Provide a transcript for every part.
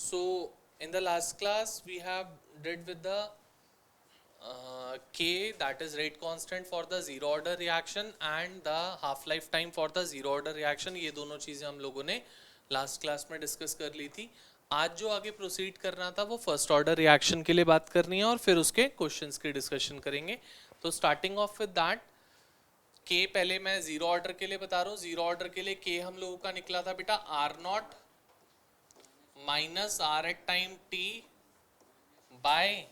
So in the last class we have did with the K, that is rate constant for the zero order reaction and the half life time for the zero order reaction. ये दोनों चीज़ें हम लोगों ने last class में discuss कर ली थी. आज जो आगे प्रोसीड करना था वो फर्स्ट ऑर्डर रिएक्शन के लिए बात करनी है और फिर उसके क्वेश्चंस की डिस्कशन करेंगे. तो स्टार्टिंग ऑफ विद दैट, के पहले मैं जीरो ऑर्डर के लिए बता रहा हूँ. जीरो ऑर्डर के लिए के हम लोगों का निकला था बेटा R not minus R at time T by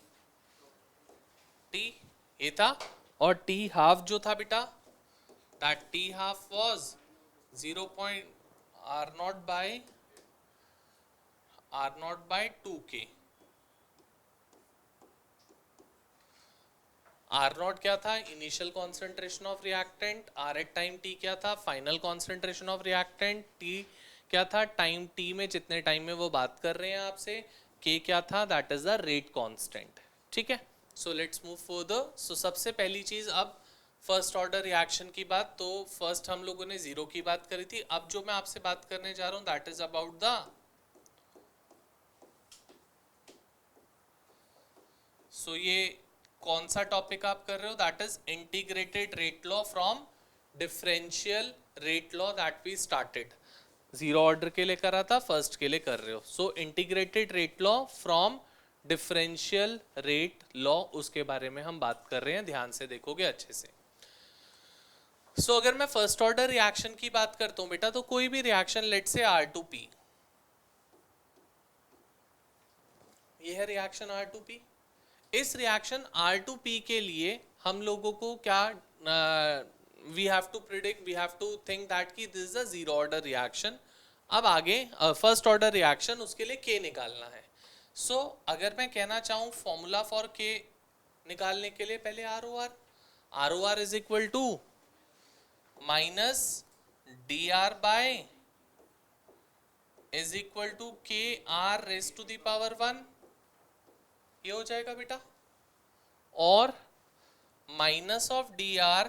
T, ये था. और टी हाफ जो था बेटा, that T half was 0 point R not by 2k. R not क्या था? Initial concentration of reactant. R at time T क्या था? Final concentration of reactant. T क्या था? टाइम टी में जितने टाइम में वो बात कर रहे हैं आपसे. के क्या था? That is the rate constant. ठीक है. So let's move further. So सबसे पहली चीज, अब फर्स्ट ऑर्डर रिएक्शन की बात. तो फर्स्ट हम लोगों ने जीरो की बात करी थी. अब जो मैं आपसे बात करने जा रहा हूं that is about the, so ये कौन सा टॉपिक आप कर रहे हो? That is integrated rate law from differential rate law that we started. Zero order के लिए करा था, फर्स्ट के लिए कर रहे हो. So integrated rate law from differential rate law, उसके बारे में हम बात कर रहे हैं. ध्यान से देखोगे अच्छे से. सो अगर मैं फर्स्ट ऑर्डर रिएक्शन की बात करता हूं बेटा, तो कोई भी रिएक्शन, लेट से R2P, ये है रिएक्शन R2P. इस रिएक्शन R2P के लिए हम लोगों को क्या, we have to predict, we have to think that कि this is a zero order reaction. अब आगे फर्स्ट ऑर्डर रिएक्शन, उसके लिए K निकालना है. सो अगर मैं कहना चाहूँ फॉर्मूला फॉर K निकालने के लिए, पहले R O R is equal to minus D R by is equal to K are raise to the power 1, ये हो जाएगा बेटा. और minus of D R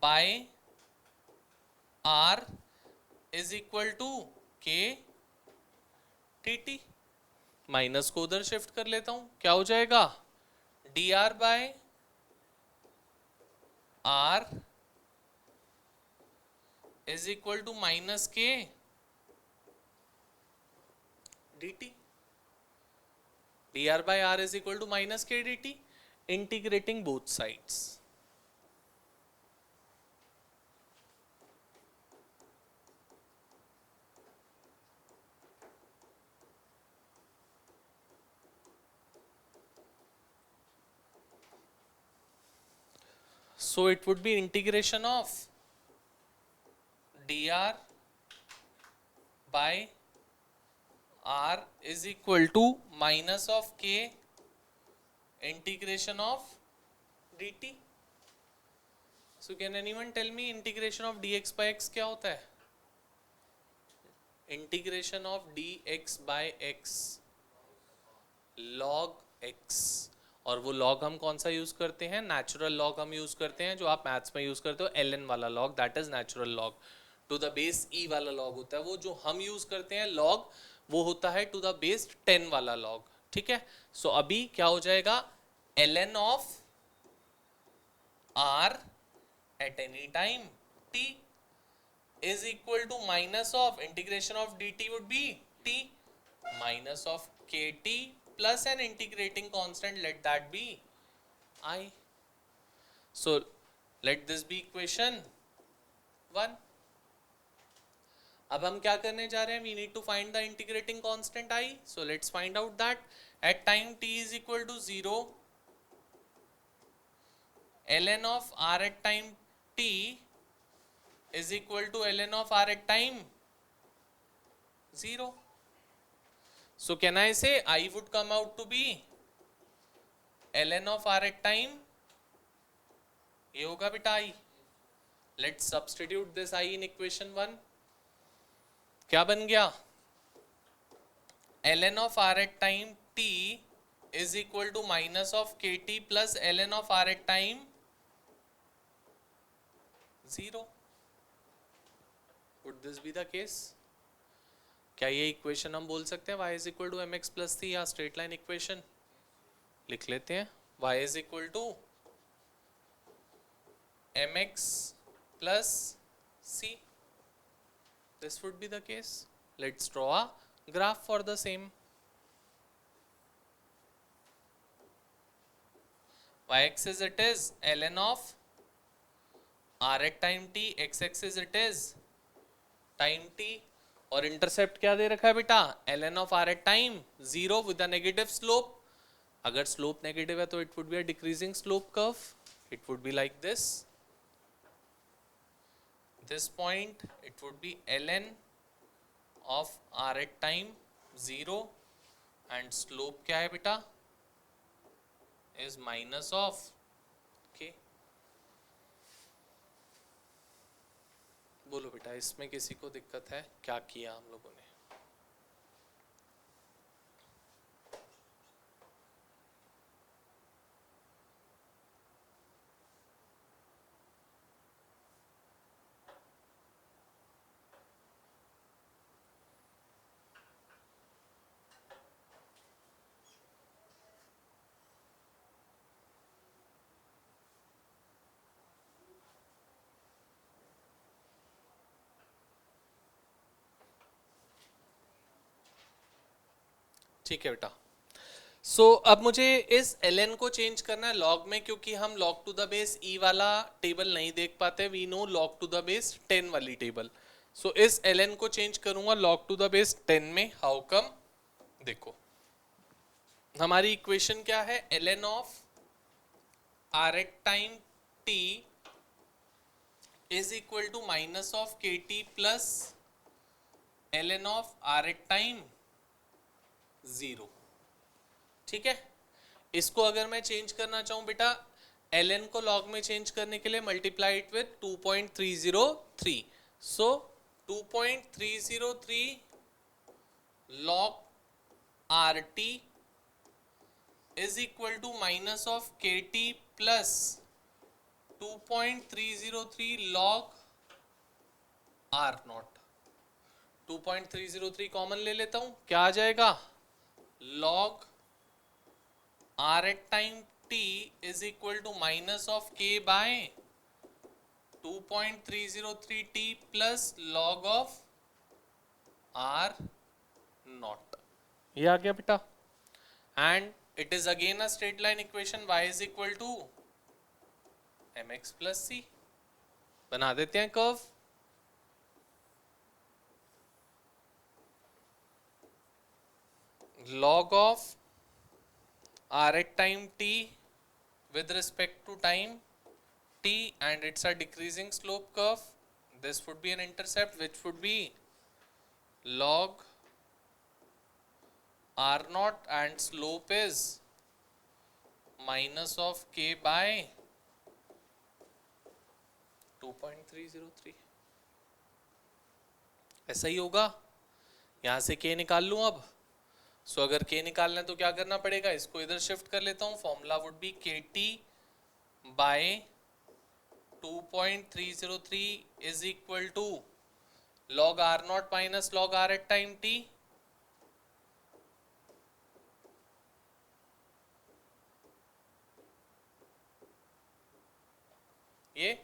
by R is equal to K T T. Minus को उधर shift कर लेता हूं, क्या हो जाएगा? D R by R is equal to minus K D T. dr by r is equal to minus k dt, integrating both sides. So it would be integration of dr by r is equal to minus of k integration of dt. So can anyone tell me integration of dx by x क्या होता है? Integration of dx by x log x. और वो log हम कौन सा use करते हैं? नेचुरल लॉग हम यूज करते हैं, जो आप मैथ्स में यूज करते हो, ln वाला log, that is natural log. To the base e वाला लॉग होता है. वो जो हम यूज करते हैं लॉग, वो होता है टू द बेस 10 वाला लॉग. ठीक है. सो अभी क्या हो जाएगा? ln of r at any time t is equal to minus of integration of dt would be t minus of kt plus an integrating constant, let that be I. So let this be equation 1. अब हम क्या करने जा रहे हैं? We need to find the integrating constant I. So let's find out that at time t is equal to 0, ln of r at time t is equal to ln of r at time 0. So can I say I would come out to be ln of r at time, ये होगा बेटा I. Let's substitute this I in equation 1. क्या बन गया? ln of r at time t is equal to minus of kt plus ln of r at time 0. Would this be the case? क्या ये equation हम बोल सकते हैं y is equal to M X plus C, या straight line equation लिख लेते हैं y is equal to M X plus C. This would be the case. Let's draw a graph for the same. Y-axis it is ln of r at time t, x-axis it is time t, और intercept क्या दे रखा है बेटा, ln of r at time 0 with a negative slope. अगर slope negative है तो it would be a decreasing slope curve. It would be like this. This point it would be ln of r at time 0 and slope क्या है बेटा, is minus of k. बोलो बेटा इसमें किसी को दिक्कत है, क्या किया हम लोगों ने? ठीक है बेटा. सो अब मुझे इस ln को चेंज करना है log में, क्योंकि हम log to the base e वाला टेबल नहीं देख पाते. We know log to the base 10 वाली टेबल. सो इस ln को चेंज करूंगा log टू द बेस 10 में. How come? देखो हमारी इक्वेशन क्या है, ln of r at time t is equal to minus of K T plus ln of r at time 0. ठीक है, इसको अगर मैं चेंज करना चाहूं बेटा, ln को log में चेंज करने के लिए multiply it with 2.303. So 2.303 log rt is equal to minus of K T plus 2.303 log r naught. 2.303 common ले लेता हूं, क्या आ जाएगा, log r at time t is equal to minus of k by 2.303 t plus log of r naught. ये आ गया बेटा. And it is again a straight line equation, y is equal to mx plus c. बना देते हैं curve. log of r at time t with respect to time t, and it's a decreasing slope curve. This would be an intercept which would be log r naught and slope is minus of k by 2.303. ऐसा ही होगा. यहां से k निकाल लूं अब. सो अगर k निकालना है तो क्या करना पड़ेगा, इसको इधर शिफ्ट कर लेता हूं. Formula would be K T by 2.303 is equal to log r not minus log r at time t. ये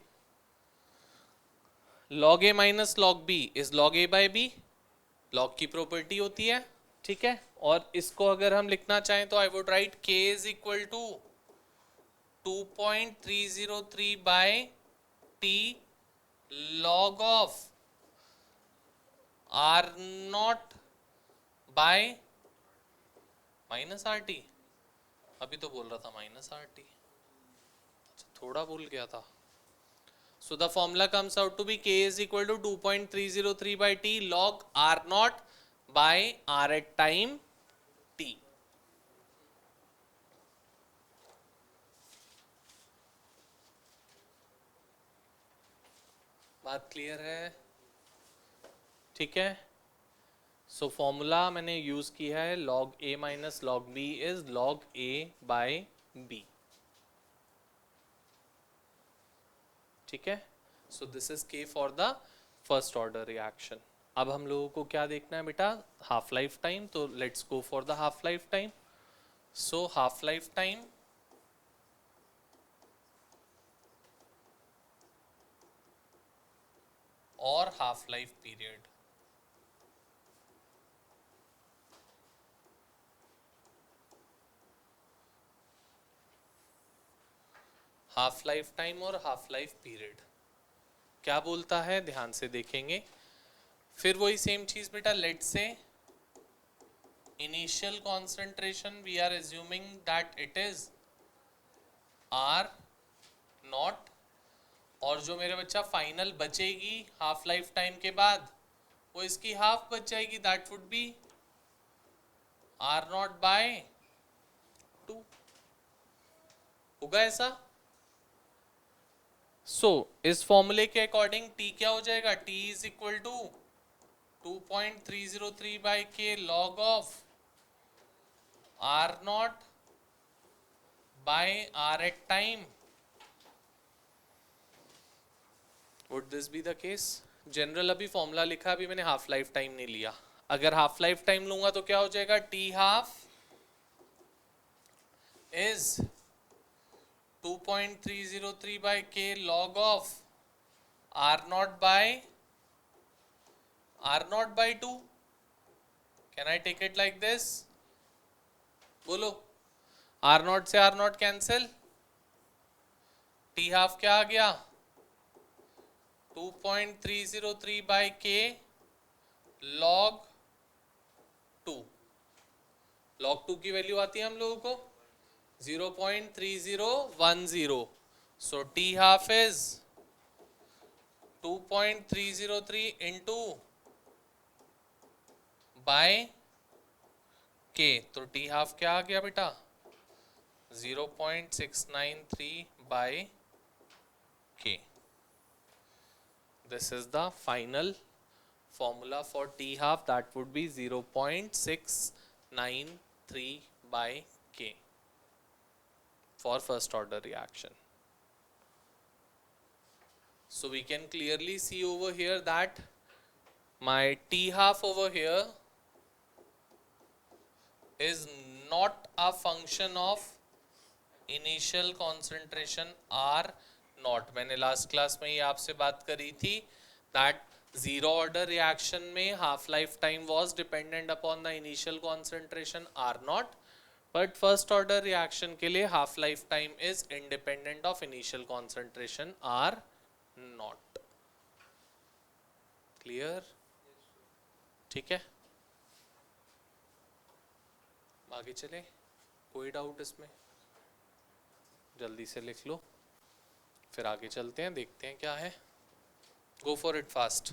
log a minus log b is log a by b. log की प्रॉपर्टी होती है. ठीक है, और इसको अगर हम लिखना चाहें तो I would write k is equal to 2.303 by t log of r not by minus R T. अभी तो बोल रहा था माइनस आर टी, थोड़ा भूल गया था. So the formula comes out to be k is equal to 2.303 by t log r naught by r at time t. बात क्लियर है? ठीक है. सो फॉर्मूला मैंने यूज किया है log a minus log b is log a by b. ठीक है. So this is k for the first order reaction. अब हम लोगों को क्या देखना है बेटा, हाफ लाइफ टाइम, तो let's go for the half life time. So half life time और half life period. Half life time और हाफ लाइफ पीरियड क्या बोलता है, ध्यान से देखेंगे. फिर वही सेम चीज बेटा, let say initial concentration we are assuming that it is R not, और जो मेरे बच्चा फाइनल बचेगी हाफ लाइफ टाइम के बाद वो इसकी हाफ बच जाएगी, that would be R not by 2. होगा ऐसा. सो इस फॉर्मूले के अकॉर्डिंग t क्या हो जाएगा, t is equal to 2.303 by K log of are not by are at time. Would this be the case. General अभी फॉर्मूला लिखा, अभी मैंने हाफ लाइफ टाइम नहीं लिया. अगर हाफ लाइफ टाइम लूंगा तो क्या हो जाएगा, टी हाफ इज 2.303 बाय के log of are not by 2. Can I take it like this, बोलो. आर नॉट से are not cancel, T half क्या आ गया, 2.303 बाय के लॉग 2. लॉग 2 की वैल्यू आती है हम लोगों को 0.3010. So T half is 2.303 into by K, तो टी हाफ क्या आ गया बेटा, 0.693 बाय के. This is the final formula for T half, that would be 0.693 by K for first order reaction. So we can clearly see over here that my T half over here is not a function of initial concentration R not. मैंने last class में ही आपसे बात करी थी that zero order reaction में half life time was dependent upon the initial concentration R not, but first order reaction के लिए half life time is independent of initial concentration R not. Clear, ठीक है. आगे चले, कोई डाउट इसमें, जल्दी से लिख लो, फिर आगे चलते हैं, देखते हैं क्या है. Go for it fast.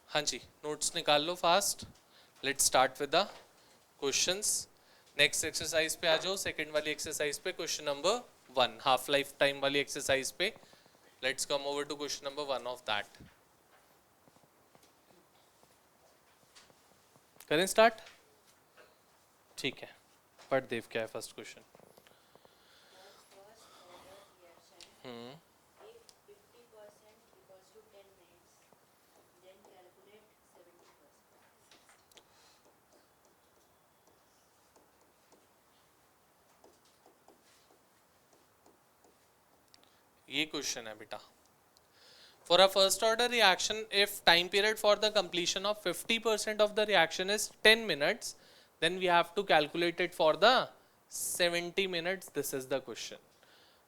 हाँ जी, नोट्स निकाल लो fast. Let's start with the questions. Next exercise पे आ जाओ, सेकंड वाली एक्सरसाइज पे, question number 1, half life time वाली एक्सरसाइज पे. Let's come over to question number 1 of that. करें स्टार्ट, ठीक है. पढ़ देव, क्या है फर्स्ट क्वेश्चन. ये क्वेश्चन है बेटा. For a first order reaction, if time period for the completion of 50% of the reaction is 10 minutes, then we have to calculate it for the 70 minutes. This is the question.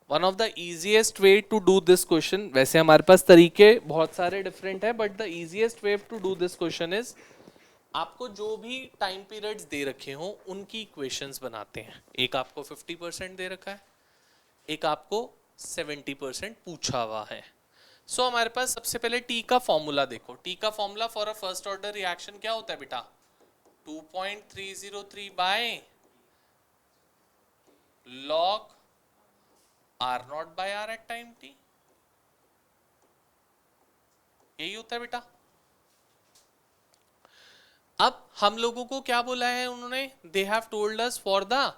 One of the easiest way to do this question, वैसे हमारे पास तरीके बहुत सारे different है, but the easiest way to do this question is आपको जो भी time periods दे रखे हो उनकी इक्वेशंस बनाते हैं. एक आपको 50% दे रखा है, एक आपको 70% पूछा हुआ है. सो हमारे पास सबसे पहले टी का फॉर्मूला देखो. टी का formula for a first order reaction क्या होता है बेटा, 2.303 by log R not by are at time T. यही होता है बेटा. अब हम लोगों को क्या बोला है उन्होंने, they have told us for the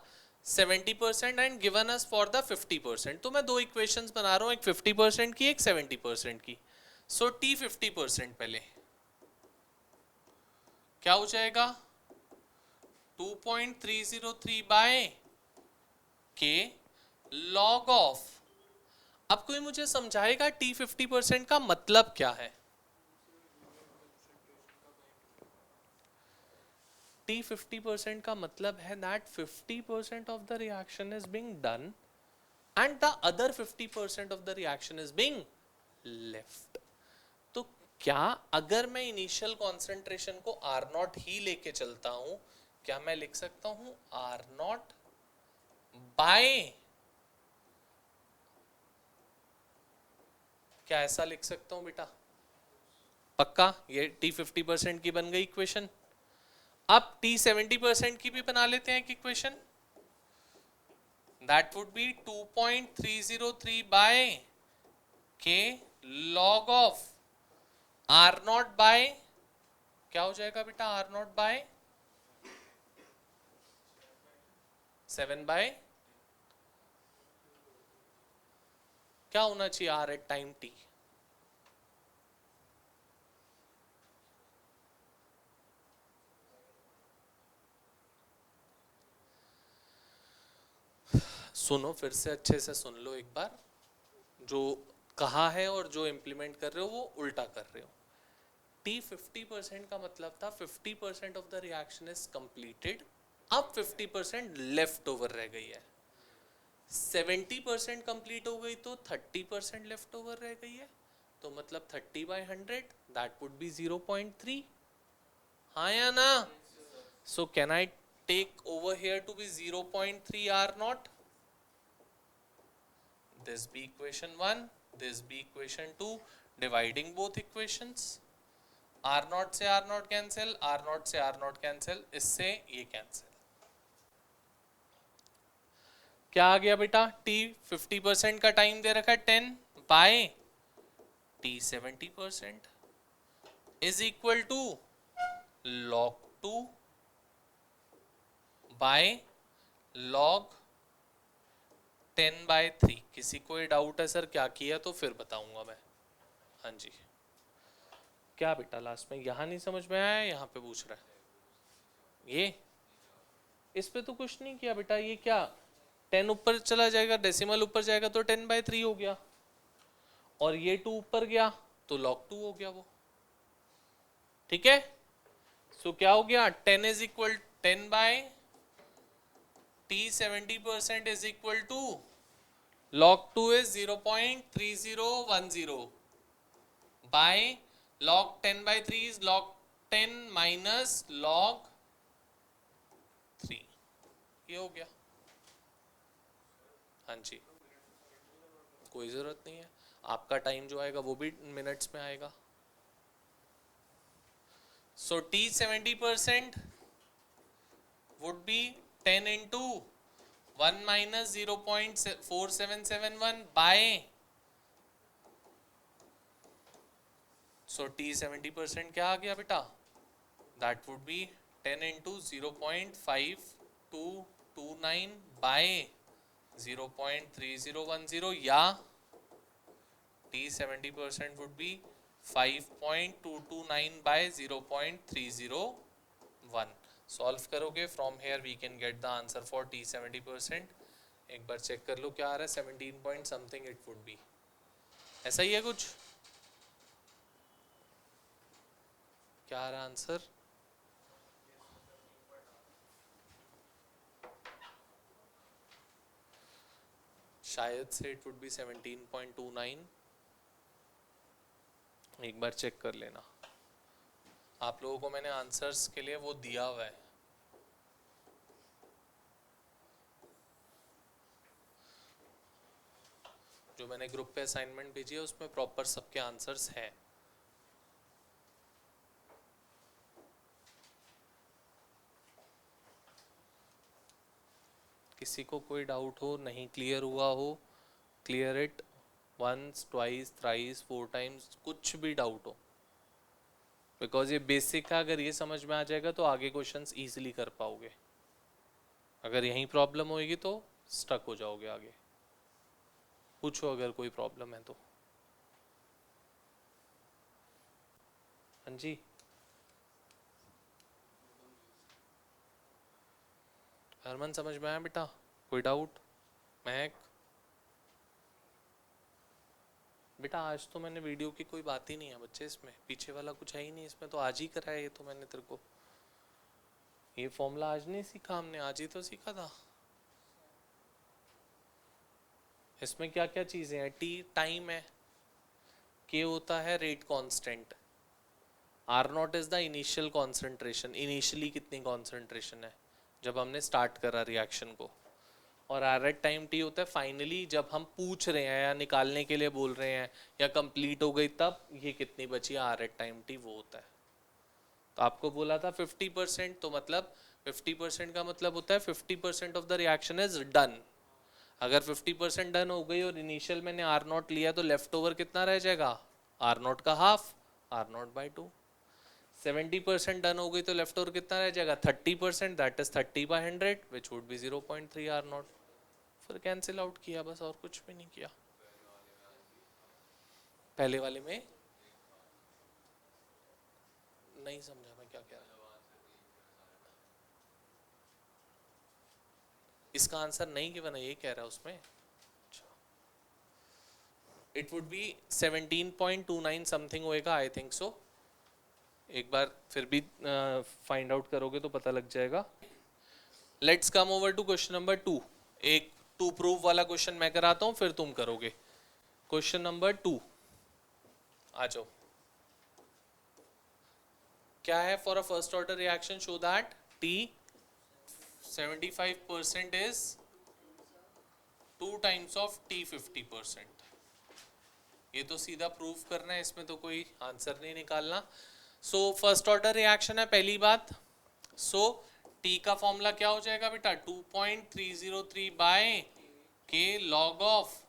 70% and given us for the 50%। तो मैं दो इक्वेशंस बना रहा हूँ, एक 50% की, एक 70% की। सो टी 50% पहले क्या हो जाएगा 2.303 बाय के लॉग ऑफ। अब कोई मुझे समझाएगा टी 50% का मतलब क्या है? टी 50% का मतलब है that 50% of the reaction is being done and the other 50% of the reaction is being left। तो क्या अगर मैं इनिशियल कॉन्सेंट्रेशन को आर नॉट ही लेके चलता हूं, क्या मैं लिख सकता हूं आर नॉट बाय, क्या ऐसा लिख सकता हूं बेटा? पक्का? ये टी 50% की बन गई इक्वेशन। अब टी 70% की भी बना लेते हैं एक equation. That would be 2.303 by के log of are not by, क्या हो जाएगा बेटा आर नॉट बाय 7 बाय, क्या होना चाहिए आर एट टाइम टी? सुनो फिर से अच्छे से सुन लो एक बार, जो कहा है और जो इम्प्लीमेंट कर रहे हो वो उल्टा कर रहे हो। टी 50% का मतलब था 50% of the reaction is completed, अब 50% लेफ्ट ओवर रह गई है। 70% कंप्लीट हो गई तो 30% लेफ्ट ओवर रह गई है, तो मतलब 30/100 दैट वुड बी 0.3। हाँ या ना? So can I take over here to be 0.3 are not? This be equation 1, this be equation 2, dividing both equations, r naught से r naught cancel, r naught से r naught cancel, इससे ये cancel। क्या आ गया बेटा? t 50% का time दे रखा है 10 by t 70% is equal to log 2 by log 10/3। किसी को ये डाउट है सर क्या किया? तो फिर बताऊंगा मैं। हाँ जी, क्या बेटा लास्ट में यहाँ नहीं समझ में आया, यहाँ पे पूछ रहा है? ये इस पे तो कुछ नहीं किया बेटा, ये क्या 10 ऊपर चला जाएगा, डेसिमल ऊपर जाएगा तो 10/3 हो गया, और ये 2 ऊपर गया तो log 2 हो गया वो। ठीक है, सो क्या हो गया 10 is equal 10 by t 70% is equal to log 2 is 0.3010 by log 10/3 is log 10 minus log 3। ये हो गया। हाँ जी, कोई जरूरत नहीं है, आपका टाइम जो आएगा वो भी मिनट्स में आएगा। सो t 70% would be 10 into 1 minus 0.4771 by, so t 70% क्या आ गया बेटा? that would be 10 into 0.5229 by 0.3010, या t 70% would be 5.229 by 0.301। Solve करोगे from here we can get the answer for t 70%। एक बार चेक कर लो क्या आ रहा है, 17 point something it would be, ऐसा ही है कुछ। क्या आ रहा है आंसर? शायद से इट वुड बी 17.29। एक बार चेक कर लेना, आप लोगों को मैंने आंसर्स के लिए वो दिया हुआ है। जो मैंने ग्रुप पे असाइनमेंट भेजी है उसमें प्रॉपर सबके आंसर्स हैं। किसी को कोई डाउट हो, नहीं क्लियर हुआ हो, clear it once twice thrice 4 times, कुछ भी डाउट हो, बिकॉज ये बेसिक का अगर ये समझ में आ जाएगा तो आगे क्वेश्चंस इजीली कर पाओगे। अगर यहीं प्रॉब्लम होएगी तो स्टक हो जाओगे आगे। पूछो अगर कोई प्रॉब्लम है तो। हाँ जी, हरमन समझ में आया बेटा? कोई डाउट? महक बेटा आज तो मैंने वीडियो की कोई बात ही नहीं है बच्चे, इसमें पीछे वाला कुछ है ही नहीं, इसमें तो आज ही कराया ये तो मैंने तेरे को। ये फॉर्मूला आज नहीं सीखा हमने, आज ही तो सीखा था। इसमें क्या क्या चीजें हैं? टी टाइम है, के होता है rate constant, r naught is the initial concentration, initially कितनी कॉन्सेंट्रेशन है जब हमने स्टार्ट करा रिएक्शन को, और आर एट टाइम टी होता है फाइनली जब हम पूछ रहे हैं या निकालने के लिए बोल रहे हैं या कंप्लीट हो गई तब ये कितनी बची आर एट टाइम टी, वो होता है। तो आपको बोला था 50%, तो मतलब 50% का मतलब होता है 50% of the reaction is done. अगर 50% डन हो गई और इनिशियल मैंने आर नॉट लिया तो लेफ्ट ओवर कितना रह जाएगा? आर नॉट का half, r naught by 2। 70% done हो गई तो लेफ्ट ओवर कितना रह जाएगा? 30%, that is 30/100 which would be 0.3 are naught. फिर कैंसिल आउट किया बस, और कुछ भी नहीं किया। पहले वाले में नहीं समझा मैं क्या कह रहा हूँ। इसका आंसर नहीं गिवन है, ये कह रहा है उसमें। इट वुड बी 17.29 समथिंग होएगा, आई थिंक सो। एक बार फिर भी फाइंड आउट करोगे तो पता लग जाएगा। Let's come over to question number 2। एक टू प्रूफ वाला क्वेश्चन मैं कराता हूं, फिर तुम करोगे। क्वेश्चन नंबर 2 आ जाओ। क्या है? For a first order reaction show that T 75% is 2 times of T 50%। ये तो सीधा प्रूफ करना है, इसमें तो कोई आंसर नहीं निकालना। सो फर्स्ट ऑर्डर रिएक्शन है पहली बात। सो टी का फॉर्मूला क्या हो जाएगा बेटा? 2.303 बाय के log of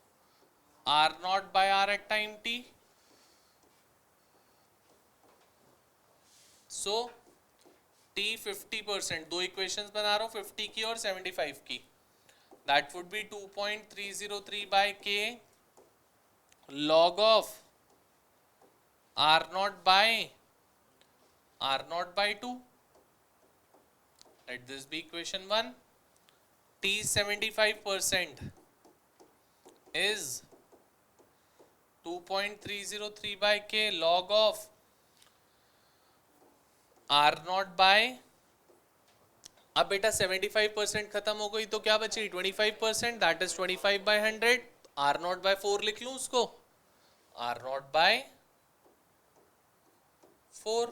are not by are at time t. So t 50%, दो इक्वेशंस बना रहा हूं 50 की और 75 की। That would be 2.303 by k log of r naught by 2. Let this be equation 1. T 75% is 2.303 by k log of r naught by, अब बेटा 75% खत्म हो गई तो क्या बची? 25%, that is 25/100। r naught by 4 लिख लूं उसको, r naught by 4।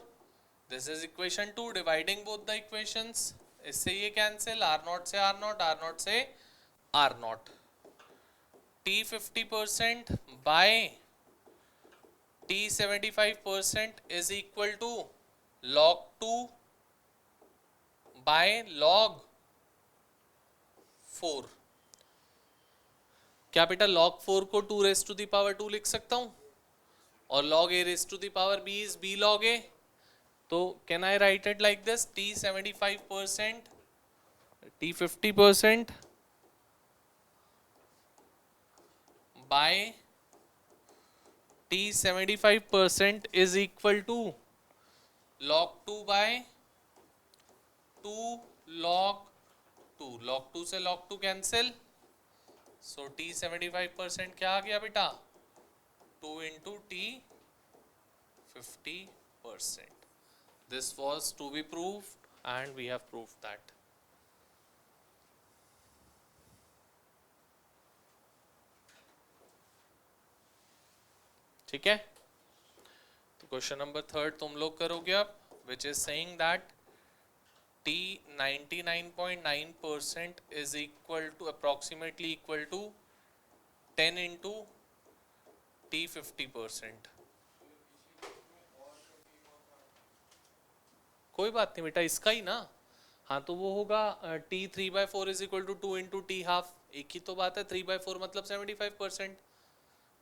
This is equation 2, dividing both the equations. इससे ये कैंसिल, आर नॉट से आर नॉट, आर नॉट से are naught. T 50% by t 75% is equal to log 2 by log 4। क्या बेटा log 4 को 2 raised to the power 2 लिख सकता हूं? और log a raised to the power b is b log a। तो can I write it like this? T 75%, t 50% by t 75% is equal to log 2 by 2 log 2। log 2 से log 2 cancel, so T 75% क्या आ गया बेटा? 2 into t 50%। This was to be proved and we have proved that. ठीक है, तो question number 3 तुम लोग करोगे अब, which is saying that T 99.9% is equal to approximately equal to 10 into T 50%। कोई बात नहीं बेटा, इसका ही ना। हाँ तो वो होगा T 3/4 is equal to 2 into t half. एक ही तो बात है, 3/4 मतलब 75%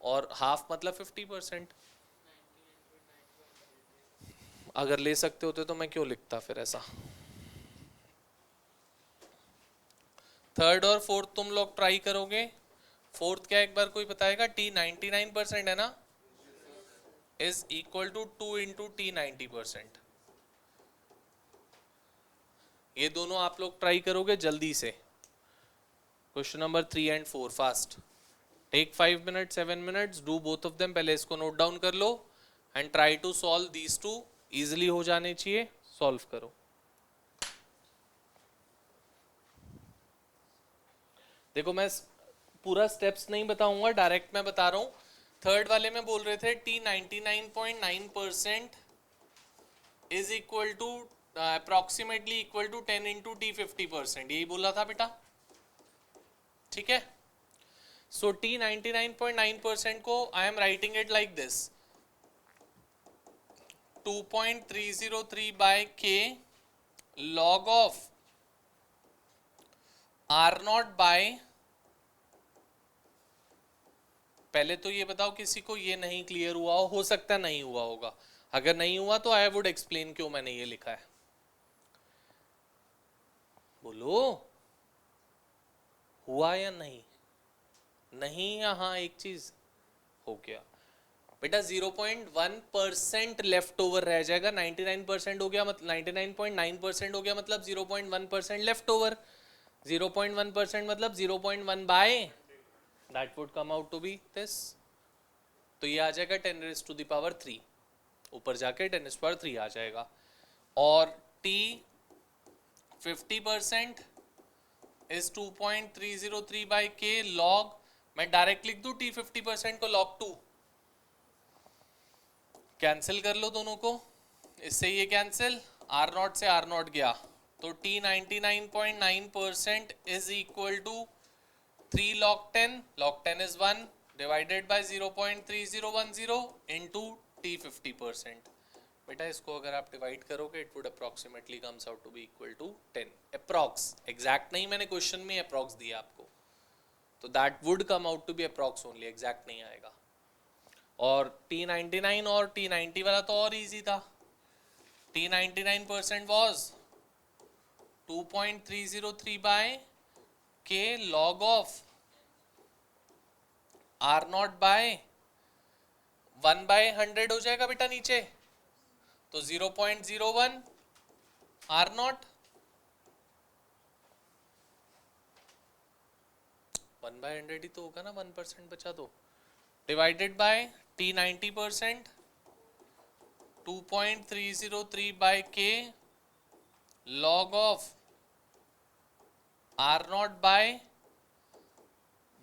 और हाफ मतलब 50%। अगर ले सकते होते तो मैं क्यों लिखता फिर ऐसा। थर्ड और फोर्थ तुम लोग ट्राई करोगे, फोर्थ क्या एक बार कोई बताएगा? t 99% है ना, is equal to 2 into T 90%। ये दोनों आप लोग ट्राई करोगे जल्दी से। Question number 3 and 4 fast, take 5 minute 7 minutes, do both of them. पहले इसको नोट डाउन कर लो and try to solve these two, easily हो जाने चाहिए, सॉल्व करो। देखो मैं पूरा स्टेप्स नहीं बताऊंगा, डायरेक्ट मैं बता रहा हूँ। थर्ड वाले में बोल रहे थे t 99.9% is equal to approximately equal to 10 into t 50%, यही बोला था बेटा, ठीक है। सो t 99.9% को I am writing it like this, 2.303 by k log of r not by, पहले तो ये बताओ किसी को ये नहीं क्लियर हुआ हो सकता नहीं हुआ होगा, अगर नहीं हुआ तो आई वुड एक्सप्लेन क्यों मैंने ये लिखा है। बोलो हुआ या नहीं? नहीं या हाँ? एक चीज हो गया बेटा, 0.1% लेफ्ट ओवर रह जाएगा। 99% हो गया मतलब 99.9% हो गया मतलब 0.1% लेफ्ट ओवर। 0.1% मतलब 0.1 by, that would come out to be this. तो ये आ जाएगा 10⁻³ ऊपर जाके 10⁻³ आ जाएगा। और t 50% is 2.303 by k log, मैं डायरेक्ट लिख दूं t 50% को log 2, कैंसिल कर लो दोनों को, इससे ये कैंसिल, r नॉट से r नॉट गया, तो t 99.9% is equal to 3 log 10, log 10 is 1 divided by 0.3010 into t 50%। बेटा इसको अगर आप डिवाइड करोगे it would approximately comes out to be equal to 10, approx, exact नहीं, मैंने क्वेश्चन में अप्रॉक्स दिया आपको, तो that would come out to be approx only, exact नहीं आएगा। और t99 और t90 वाला तो और इजी था, t 99% was 2.303 by k log of r not by 1/100 हो जाएगा बेटा नीचे, तो 0.01 r नॉट 1/100 ही तो होगा ना, 1% बचा तो, divided by t 90% 2.303 by k log of r not by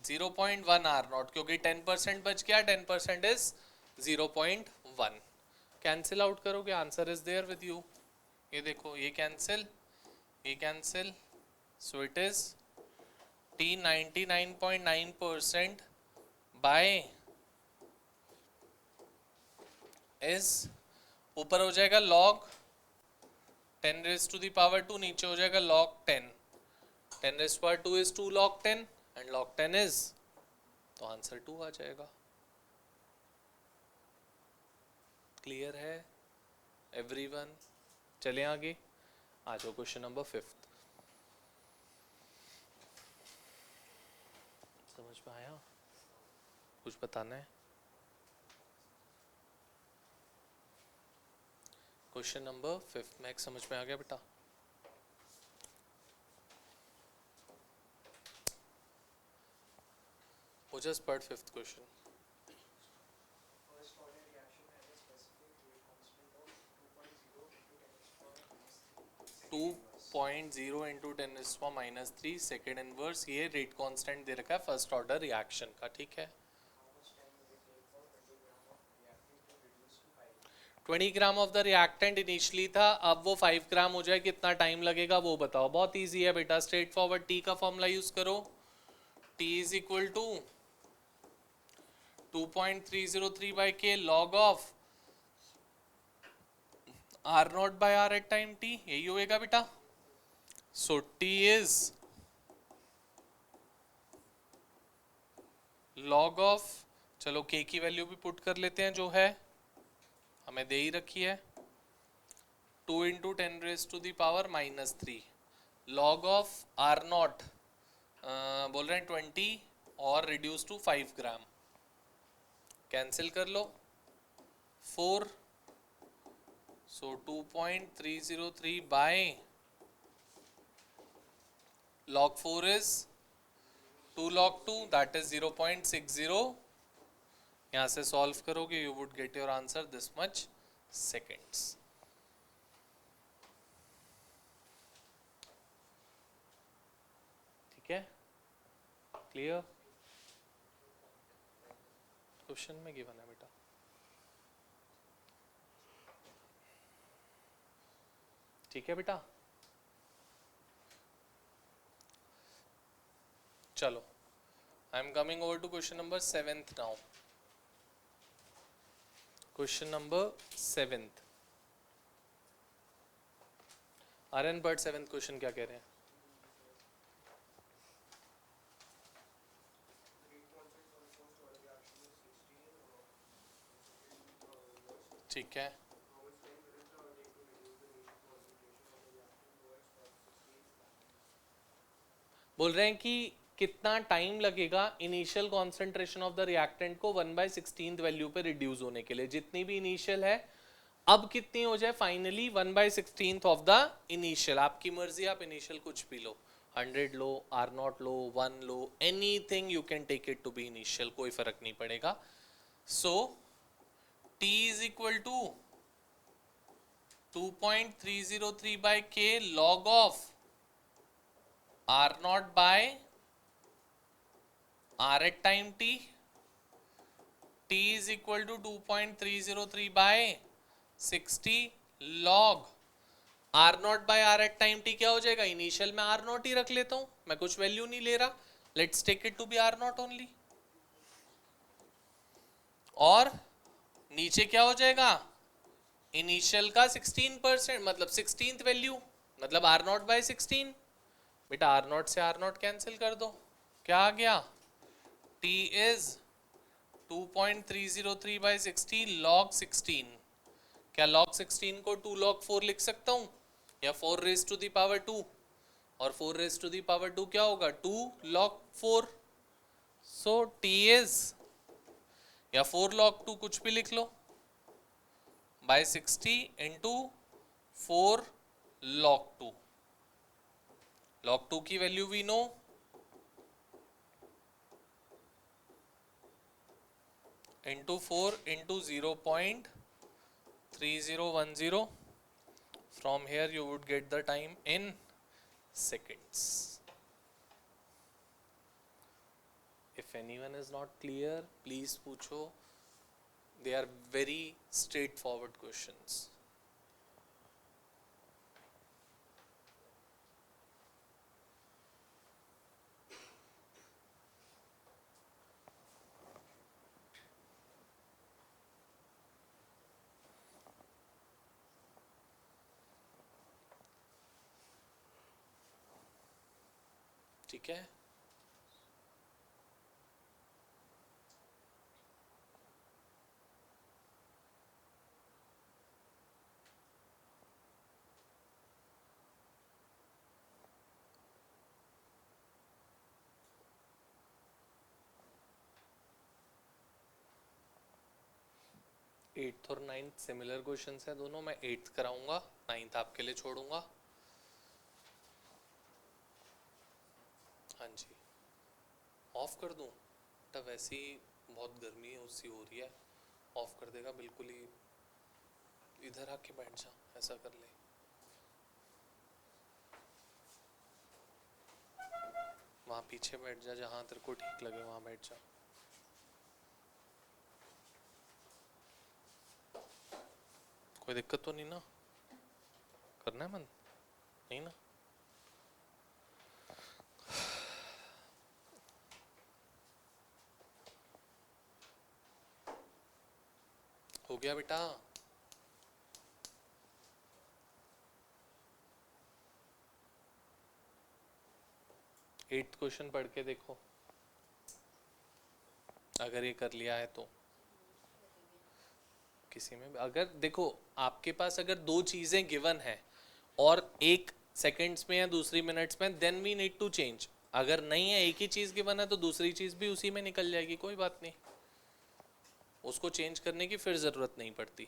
0.1 r naught, क्योंकि 10% बच गया, 10% इज 0.1, कैंसिल आउट करोगे answer is there with you. ये देखो ये कैंसिल, ये cancel, so it is t 99.9% by is, ऊपर हो जाएगा log 10⁻², नीचे हो जाएगा log 10, 10⁻² is 2 log 10 and log 10 is, तो आंसर 2 आ जाएगा। क्लियर है एवरीवन? चलें आगे, आ जाओ क्वेश्चन नंबर 5। समझ में आया? कुछ बताना है? क्वेश्चन नंबर 5 मैक्स समझ में आ गया बेटा? वो जस्ट पढ़ 5th question. 2.0 into 10⁻³ second inverse, ये रेट कांस्टेंट दे रखा है फर्स्ट ऑर्डर रिएक्शन का, ठीक है। 20 gram of the reactant initially था, अब वो 5 ग्राम हो जाए, कितना टाइम लगेगा वो बताओ। बहुत इजी है बेटा, स्ट्रेट फॉरवर्ड, टी का फॉर्मूला यूज करो, T is equal to 2.303 by K log of are not by are at time T, यही होएगा बेटा। So T is log of, चलो के की वैल्यू भी पुट कर लेते हैं जो है हमें दे ही रखी है, 2 into 10⁻³ log of are naught बोल रहे हैं 20 और रिड्यूस टू 5 ग्राम, कैंसिल कर लो 4, सो 2.303 bye log 4 is 2 log 2, that is 0.60. यहाँ से सॉल्व करोगे you would get your answer this much seconds. ठीक है, क्लियर. क्वेश्चन में गिवन है बेटा. ठीक है बेटा, चलो I am coming over to question number 7th now. Question number 7th. Aryan but 7th question क्या कह रहे हैं? ठीक है, बोल रहे हैं कि कितना टाइम लगेगा initial concentration of the reactant को 1/16 वैल्यू पे रिड्यूस होने के लिए. जितनी भी इनिशियल है अब कितनी हो जाए फाइनली 1/16 ऑफ द इनिशियल. आपकी मर्जी, आप इनिशियल कुछ भी लो, 100 लो, R0 लो, 1 लो, anything you can take it to be initial, कोई फर्क नहीं पड़ेगा. So T is equal to 2.303 by K log of R0 by R at time T. T is equal to 2.303 by 60 log R0 by R at time T. क्या हो जाएगा? Initial में R0 ही रख लेता हूं, मैं कुछ वैल्यू नहीं ले रहा. Let's take it to be R0 only. और नीचे क्या हो जाएगा? इनिशियल का 16%, मतलब 16th वैल्यू, मतलब R0 by 16. बेटा R0 से R0 कैंसिल कर दो, क्या आ गया? T is 2.303 by 60 log 16. क्या log 16 को 2 log 4 लिख सकता हूं, या 4 raised to the power 2, और 4 raised to the power 2 क्या होगा? 2 log 4. So T is, या 4 log 2 कुछ भी लिख लो, by 60 into 4 log 2. log 2 की value we know, into 4 into 0.3010. From here you would get the time in seconds. If anyone is not clear, please पूछो. They are very straightforward questions. ठीक है, eighth और 9th similar questions है दोनों. मैं 8th कराऊंगा, 9th आपके लिए छोड़ूंगा. हाँ जी, ऑफ कर दूं? तो वैसे ही बहुत गर्मी है उससी हो रही है, ऑफ कर देगा बिल्कुल ही. इधर आके बैठ जा, ऐसा कर ले. वहाँ पीछे बैठ जा, जहाँ तेरे को ठीक लगे वहाँ बैठ जा. कोई दिक्कत तो नहीं ना? करना है मन? नहीं ना? हो गया बेटा? एट्थ क्वेश्चन पढ़ के देखो, अगर ये कर लिया है तो. किसी में अगर देखो आपके पास अगर दो चीजें गिवन है और एक सेकंड्स में या दूसरी मिनट्स में, then we need to change. अगर नहीं है, एक ही चीज गिवन है, तो दूसरी चीज भी उसी में निकल जाएगी, कोई बात नहीं, उसको चेंज करने की फिर जरूरत नहीं पड़ती।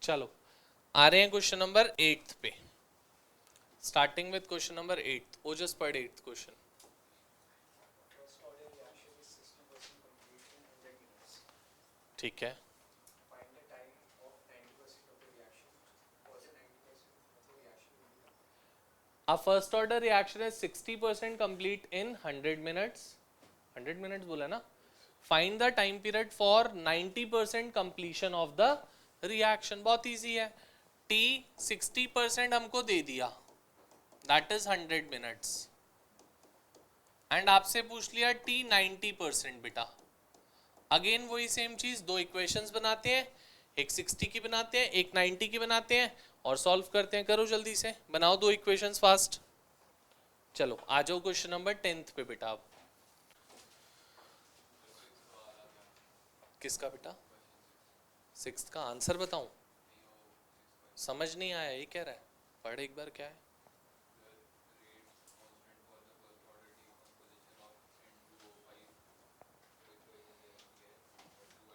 चलो आ रहे हैं क्वेश्चन नंबर 8 पे, स्टार्टिंग विद क्वेश्चन नंबर 8। ओजस पढ़ 8th क्वेश्चन। ठीक है, a first order reaction is 60% complete in 100 minutes, 100 minutes बोला ना, find the time period for 90% completion of the reaction। बहुत easy है, t 60% हमको दे दिया, that is 100 minutes, and आपसे पूछ लिया t 90% बेटा। अगेन वही सेम चीज, दो इक्वेशंस बनाते हैं, एक 60 की बनाते हैं, एक 90 की बनाते हैं और सॉल्व करते हैं। करो जल्दी से, बनाओ दो इक्वेशंस फास्ट। चलो आ जाओ क्वेश्चन नंबर 10th पे बेटा। आप किसका बेटा? 6th का आंसर बताऊं? समझ नहीं आया, ये कह रहा है, पढ़ एक बार क्या है।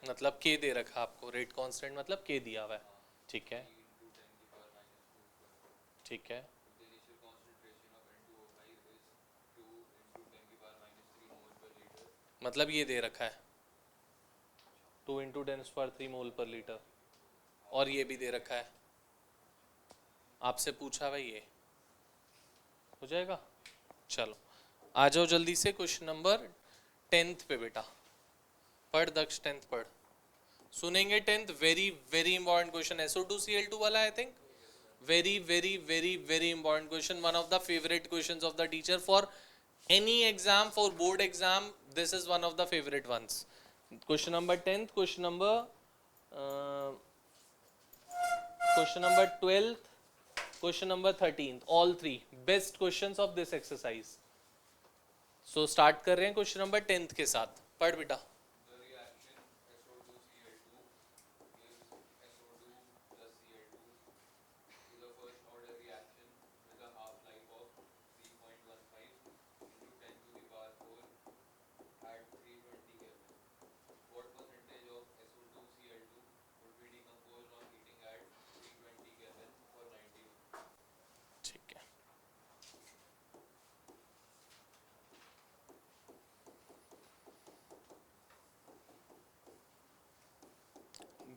मतलब के दे रखा आपको, रेट कांस्टेंट मतलब के दिया हुआ है, ठीक है ठीक है, मतलब ये दे रखा है 2 × 10³ मोल पर लीटर, और ये भी दे रखा है, आपसे पूछा भाई, ये हो जाएगा। चलो आ जाओ जल्दी से क्वेश्चन नंबर 10th पे बेटा, पढ़ दक्ष 10th पढ़, सुनेंगे 10th, very very important question, SO2Cl2 वाला, I think very very very very important question, one of the favorite questions of the teacher for any exam, for board exam this is one of the favorite ones। question number 10th, question number 12th, question number 13th, all three best questions of this exercise। so start कर रहे हैं question number 10th के साथ, पढ़ बेटा।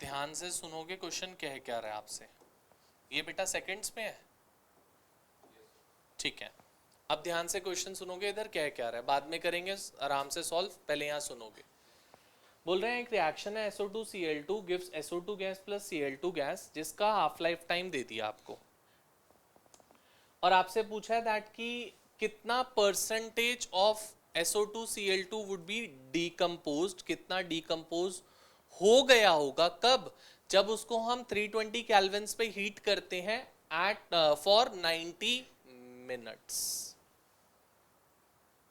ध्यान से सुनोगे क्वेश्चन कह क्या रहा है आपसे, ये बेटा सेकंड्स में है, ठीक है। अब ध्यान से क्वेश्चन सुनोगे, इधर क्या क्या रहा है, बाद में करेंगे आराम से सॉल्व, पहले यहाँ सुनोगे। बोल रहे हैं एक रिएक्शन है SO2Cl2 gives SO2 gas plus Cl2 gas, जिसका हाफ लाइफ टाइम दे दिया आपको, और आपसे पूछा है दैट कि कितना percentage of SO2Cl2 would be decomposed, कितना डीकम्पोज हो गया होगा, कब? जब उसको हम 320 केल्विन्स पे हीट करते हैं at for 90 minutes.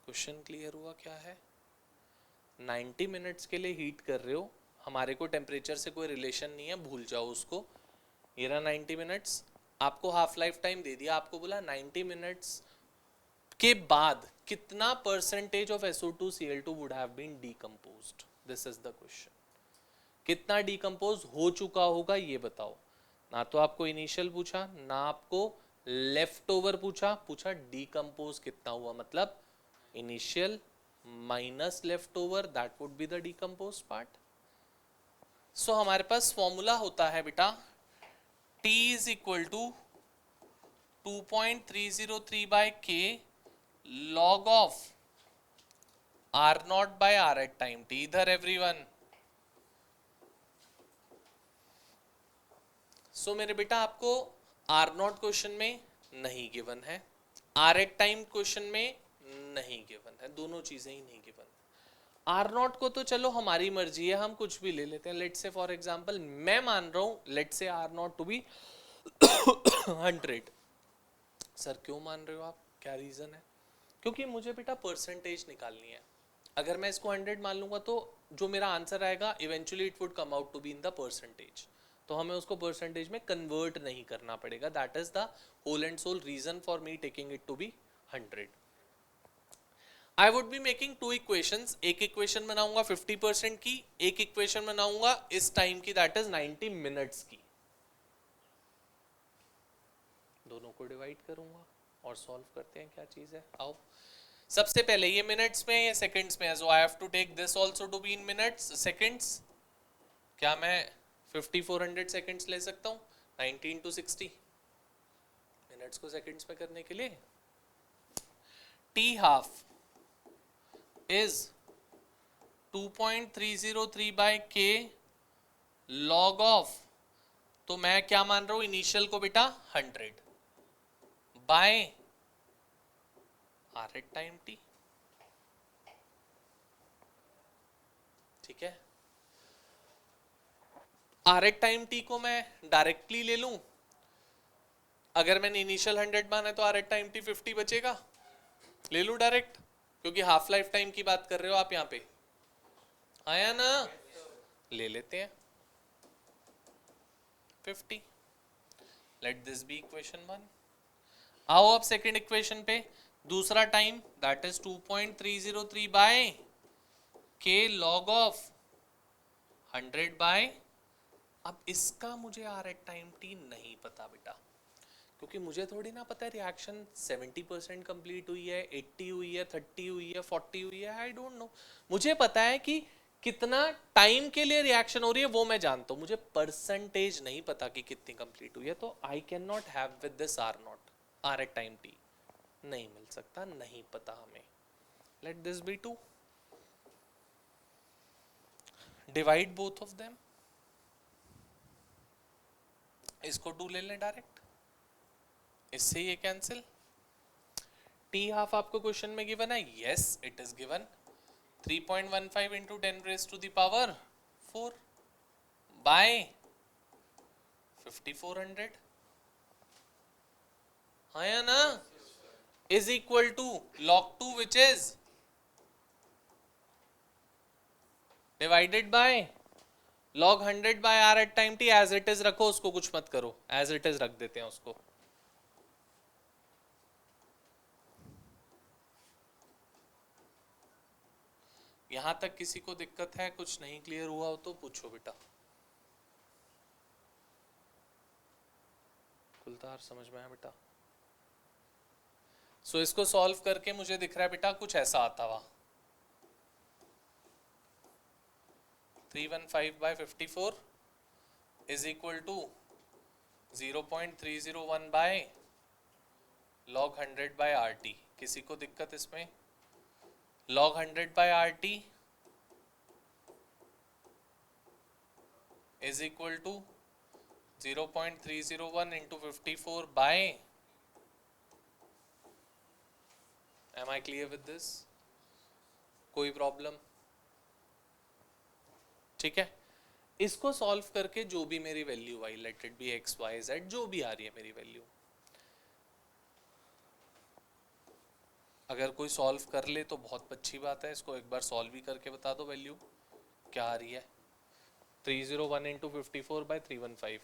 Question clear हुआ क्या है? 90 मिनट्स के लिए हीट कर रहे हो, हमारे को टेम्परेचर से कोई रिलेशन नहीं है, भूल जाओ उसको। ये रहा 90 मिनट्स, आपको हाफ लाइफ टाइम दे दिया, आपको बोला 90 मिनट्स के बाद कितना percentage of SO2Cl2 would have been decomposed, this is the question. कितना डीकम्पोज हो चुका होगा ये बताओ। ना तो आपको इनिशियल पूछा, ना आपको लेफ्ट ओवर पूछा, पूछा डीकम्पोज कितना हुआ, मतलब initial minus left over, that would be the decompose part. So हमारे पास फॉर्मूला होता है बेटा T is equal to 2.303/K log of R0 by R at time T। इधर एवरीवन, सो मेरे बेटा आपको R0 क्वेश्चन में नहीं गिवन है, R at टाइम क्वेश्चन में नहीं गिवन है, दोनों चीजें ही नहीं गिवन है। R0 को तो चलो हमारी मर्जी है, हम कुछ भी ले लेते हैं। लेट्स से फॉर एग्जांपल मैं मान रहा हूं let's say R0 to be 100। Sir क्यों मान रहे हो आप, क्या रीजन है? क्योंकि मुझे बेटा परसेंटेज निकालनी है। अगर मैं इसको 100 मान लूंगा तो जो मेरा आंसर आएगा eventually it would come out to be in the percentage. तो हमें उसको परसेंटेज में कन्वर्ट नहीं करना पड़ेगा. That is the whole and sole reason for me taking it to be 100. I would be making two equations. एक equation बनाऊंगा 50% की, एक इक्वेशन बनाऊंगा इस टाइम की, दैट इज 90 मिनट्स की. दोनों को डिवाइड करूंगा और सॉल्व करते हैं क्या चीज है. आओ, सबसे पहले ये मिनट्स में या सेकंड्स में है, so I have to take this also to be in minutes. Seconds, क्या मैं 5400 सेकंड्स ले सकता हूँ 90 into 60 मिनट्स को सेकंड्स में करने के लिए. T half is 2.303 by k log of, तो मैं क्या मान रहा हूं इनिशियल को बेटा 100 by are at time t. ठीक है, आर एट टाइम टी को मैं डायरेक्टली ले लूं. अगर मैंने इनिशियल 100 माना है तो आर एट टाइम टी 50 बचेगा, ले लूं डायरेक्ट, क्योंकि हाफ लाइफ टाइम की बात कर रहे हो आप यहां पे. आया ना, ले लेते हैं 50. Let this be equation 1. आओ अब सेकंड इक्वेशन पे. दूसरा टाइम दैट इज 2.303 बाय के लॉग ऑफ 100 बाय. अब इसका मुझे आर एट टाइम टी नहीं पता बेटा, क्योंकि मुझे थोड़ी ना पता है रिएक्शन 70% कंप्लीट हुई है, 80 हुई है, 30 हुई है, 40 हुई है. I don't know. मुझे पता है कि कितना टाइम के लिए रिएक्शन हो रही है वो मैं जानता हूं, मुझे परसेंटेज नहीं पता कि कितनी कंप्लीट हुई है. तो I can not have with this r naught, r at time t नहीं मिल सकता, नहीं पता हमें. Let this be 2. Divide both of them. इसको 2 ले लें डायरेक्ट, इससे ये कैंसिल. टी हाफ आपको क्वेश्चन में गिवन है, yes it is given. 3.15 into 10 raised to the power 4 by 5400. हाँ या ना, is equal to log 2 which is divided by log 100 by r at time t. as it is रखो, उसको कुछ मत करो, as it is रख देते हैं उसको. यहां तक किसी को दिक्कत है, कुछ नहीं क्लियर हुआ हो तो पूछो बेटा. कुलतार समझ में आया बेटा? सो इसको सॉल्व करके मुझे दिख रहा है बेटा कुछ ऐसा आता हुआ. 315 by 54 is equal to 0.301 by log 100 by RT. किसी को दिक्कत इसमें? log 100 by RT is equal to 0.301 into 54 by, am I clear with this? कोई प्रॉब्लम? ठीक है, इसको सॉल्व करके जो भी मेरी वैल्यू आई, let it be x y z, जो भी आ रही है मेरी वैल्यू, अगर कोई सॉल्व कर ले तो बहुत अच्छी बात है. इसको एक बार सॉल्व ही करके बता दो वैल्यू क्या आ रही है. 301 into 54 by 315.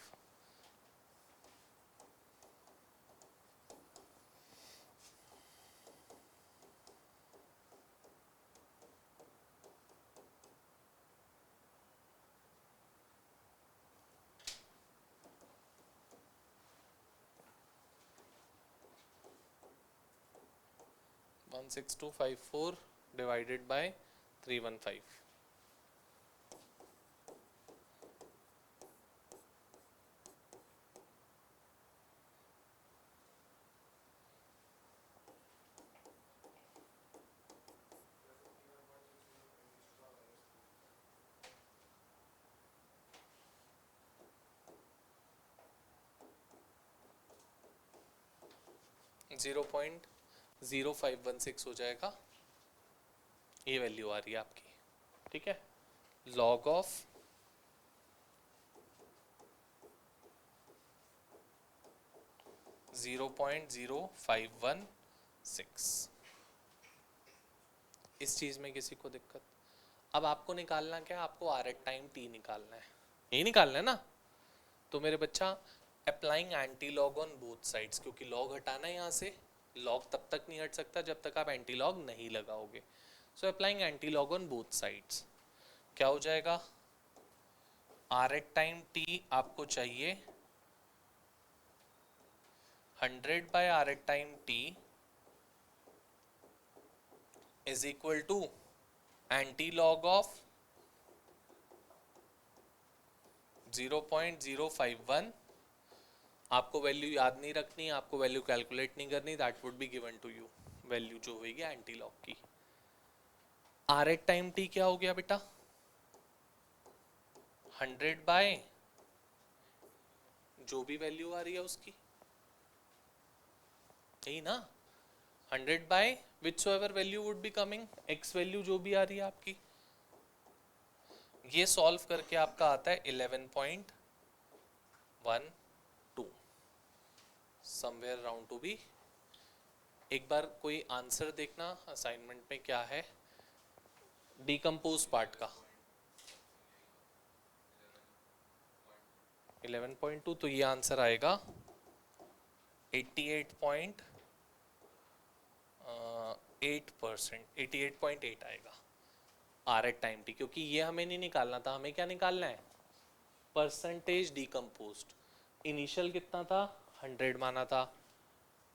One 6254 divided by 315. Zero 0.0516 हो जाएगा, ये वैल्यू आ रही है आपकी. ठीक है, लॉग ऑफ 0.0516. इस चीज में किसी को दिक्कत? अब आपको निकालना क्या है, आपको आर एट टाइम टी निकालना है, यही निकालना है ना. तो मेरे बच्चा applying antilog on both sides, क्योंकि लॉग हटाना है यहाँ से, लॉग तब तक नहीं हट सकता जब तक आप एंटी लॉग नहीं लगाओगे। So applying antilog on both sides, क्या हो जाएगा, आर एट टाइम टी आपको चाहिए 100 by are at time t is equal to anti log of 0.051। आपको वैल्यू याद नहीं रखनी, आपको वैल्यू कैलकुलेट नहीं करनी, that would be given to you, value जो होगी एंटी लॉग की। आर एट टाइम टी क्या हो गया बेटा, 100 बाय जो भी वैल्यू आ रही है उसकी, यही ना, 100 by which so ever value would be coming, x value जो भी आ रही है आपकी। ये सॉल्व करके आपका आता है 11.12, समवेयर राउंड टू बी। एक बार कोई आंसर देखना असाइनमेंट में क्या है डीकम्पोज पार्ट का, 11.2, तो ये आंसर आएगा 88.8%, 88.8 आएगा आर एट टाइम टी, क्योंकि ये हमें नहीं निकालना था, हमें क्या निकालना है, परसेंटेज डीकम्पोज्ड। इनिशियल कितना था, 100 माना था,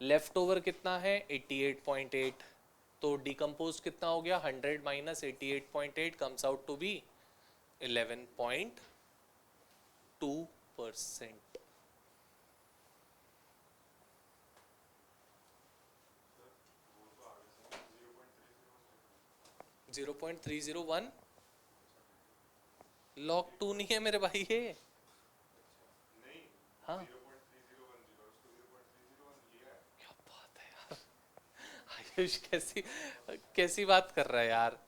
लेफ्ट ओवर कितना है 88.8, तो डीकम्पोज कितना हो गया, 100 minus 88.8 comes out to be 11.2%। 0.301 log 2 नहीं है मेरे भाई ये, हाँ क्या बात है यार, आयुष कैसी कैसी बात कर रहा है यार।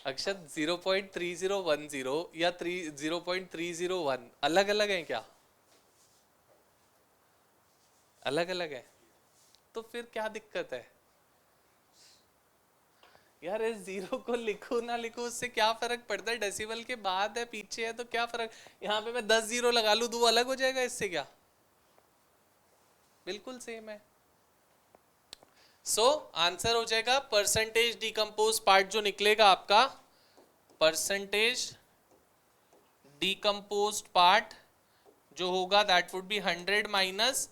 अक्षत 0.3010 या 0.301 अलग अलग है क्या, अलग अलग है, तो फिर क्या दिक्कत है यार, इस जीरो को लिखूं ना लिखूं उससे क्या फर्क पड़ता है, डेसिबल के बाद है पीछे है तो क्या फर्क, यहाँ पे मैं 10 जीरो लगा लूं तो वो अलग हो जाएगा, इससे क्या, बिल्कुल सेम है। सो आंसर हो जाएगा परसेंटेज डीकम्पोज पार्ट जो निकलेगा आपका, परसेंटेज डीकम्पोज पार्ट जो होगा that would be 100 minus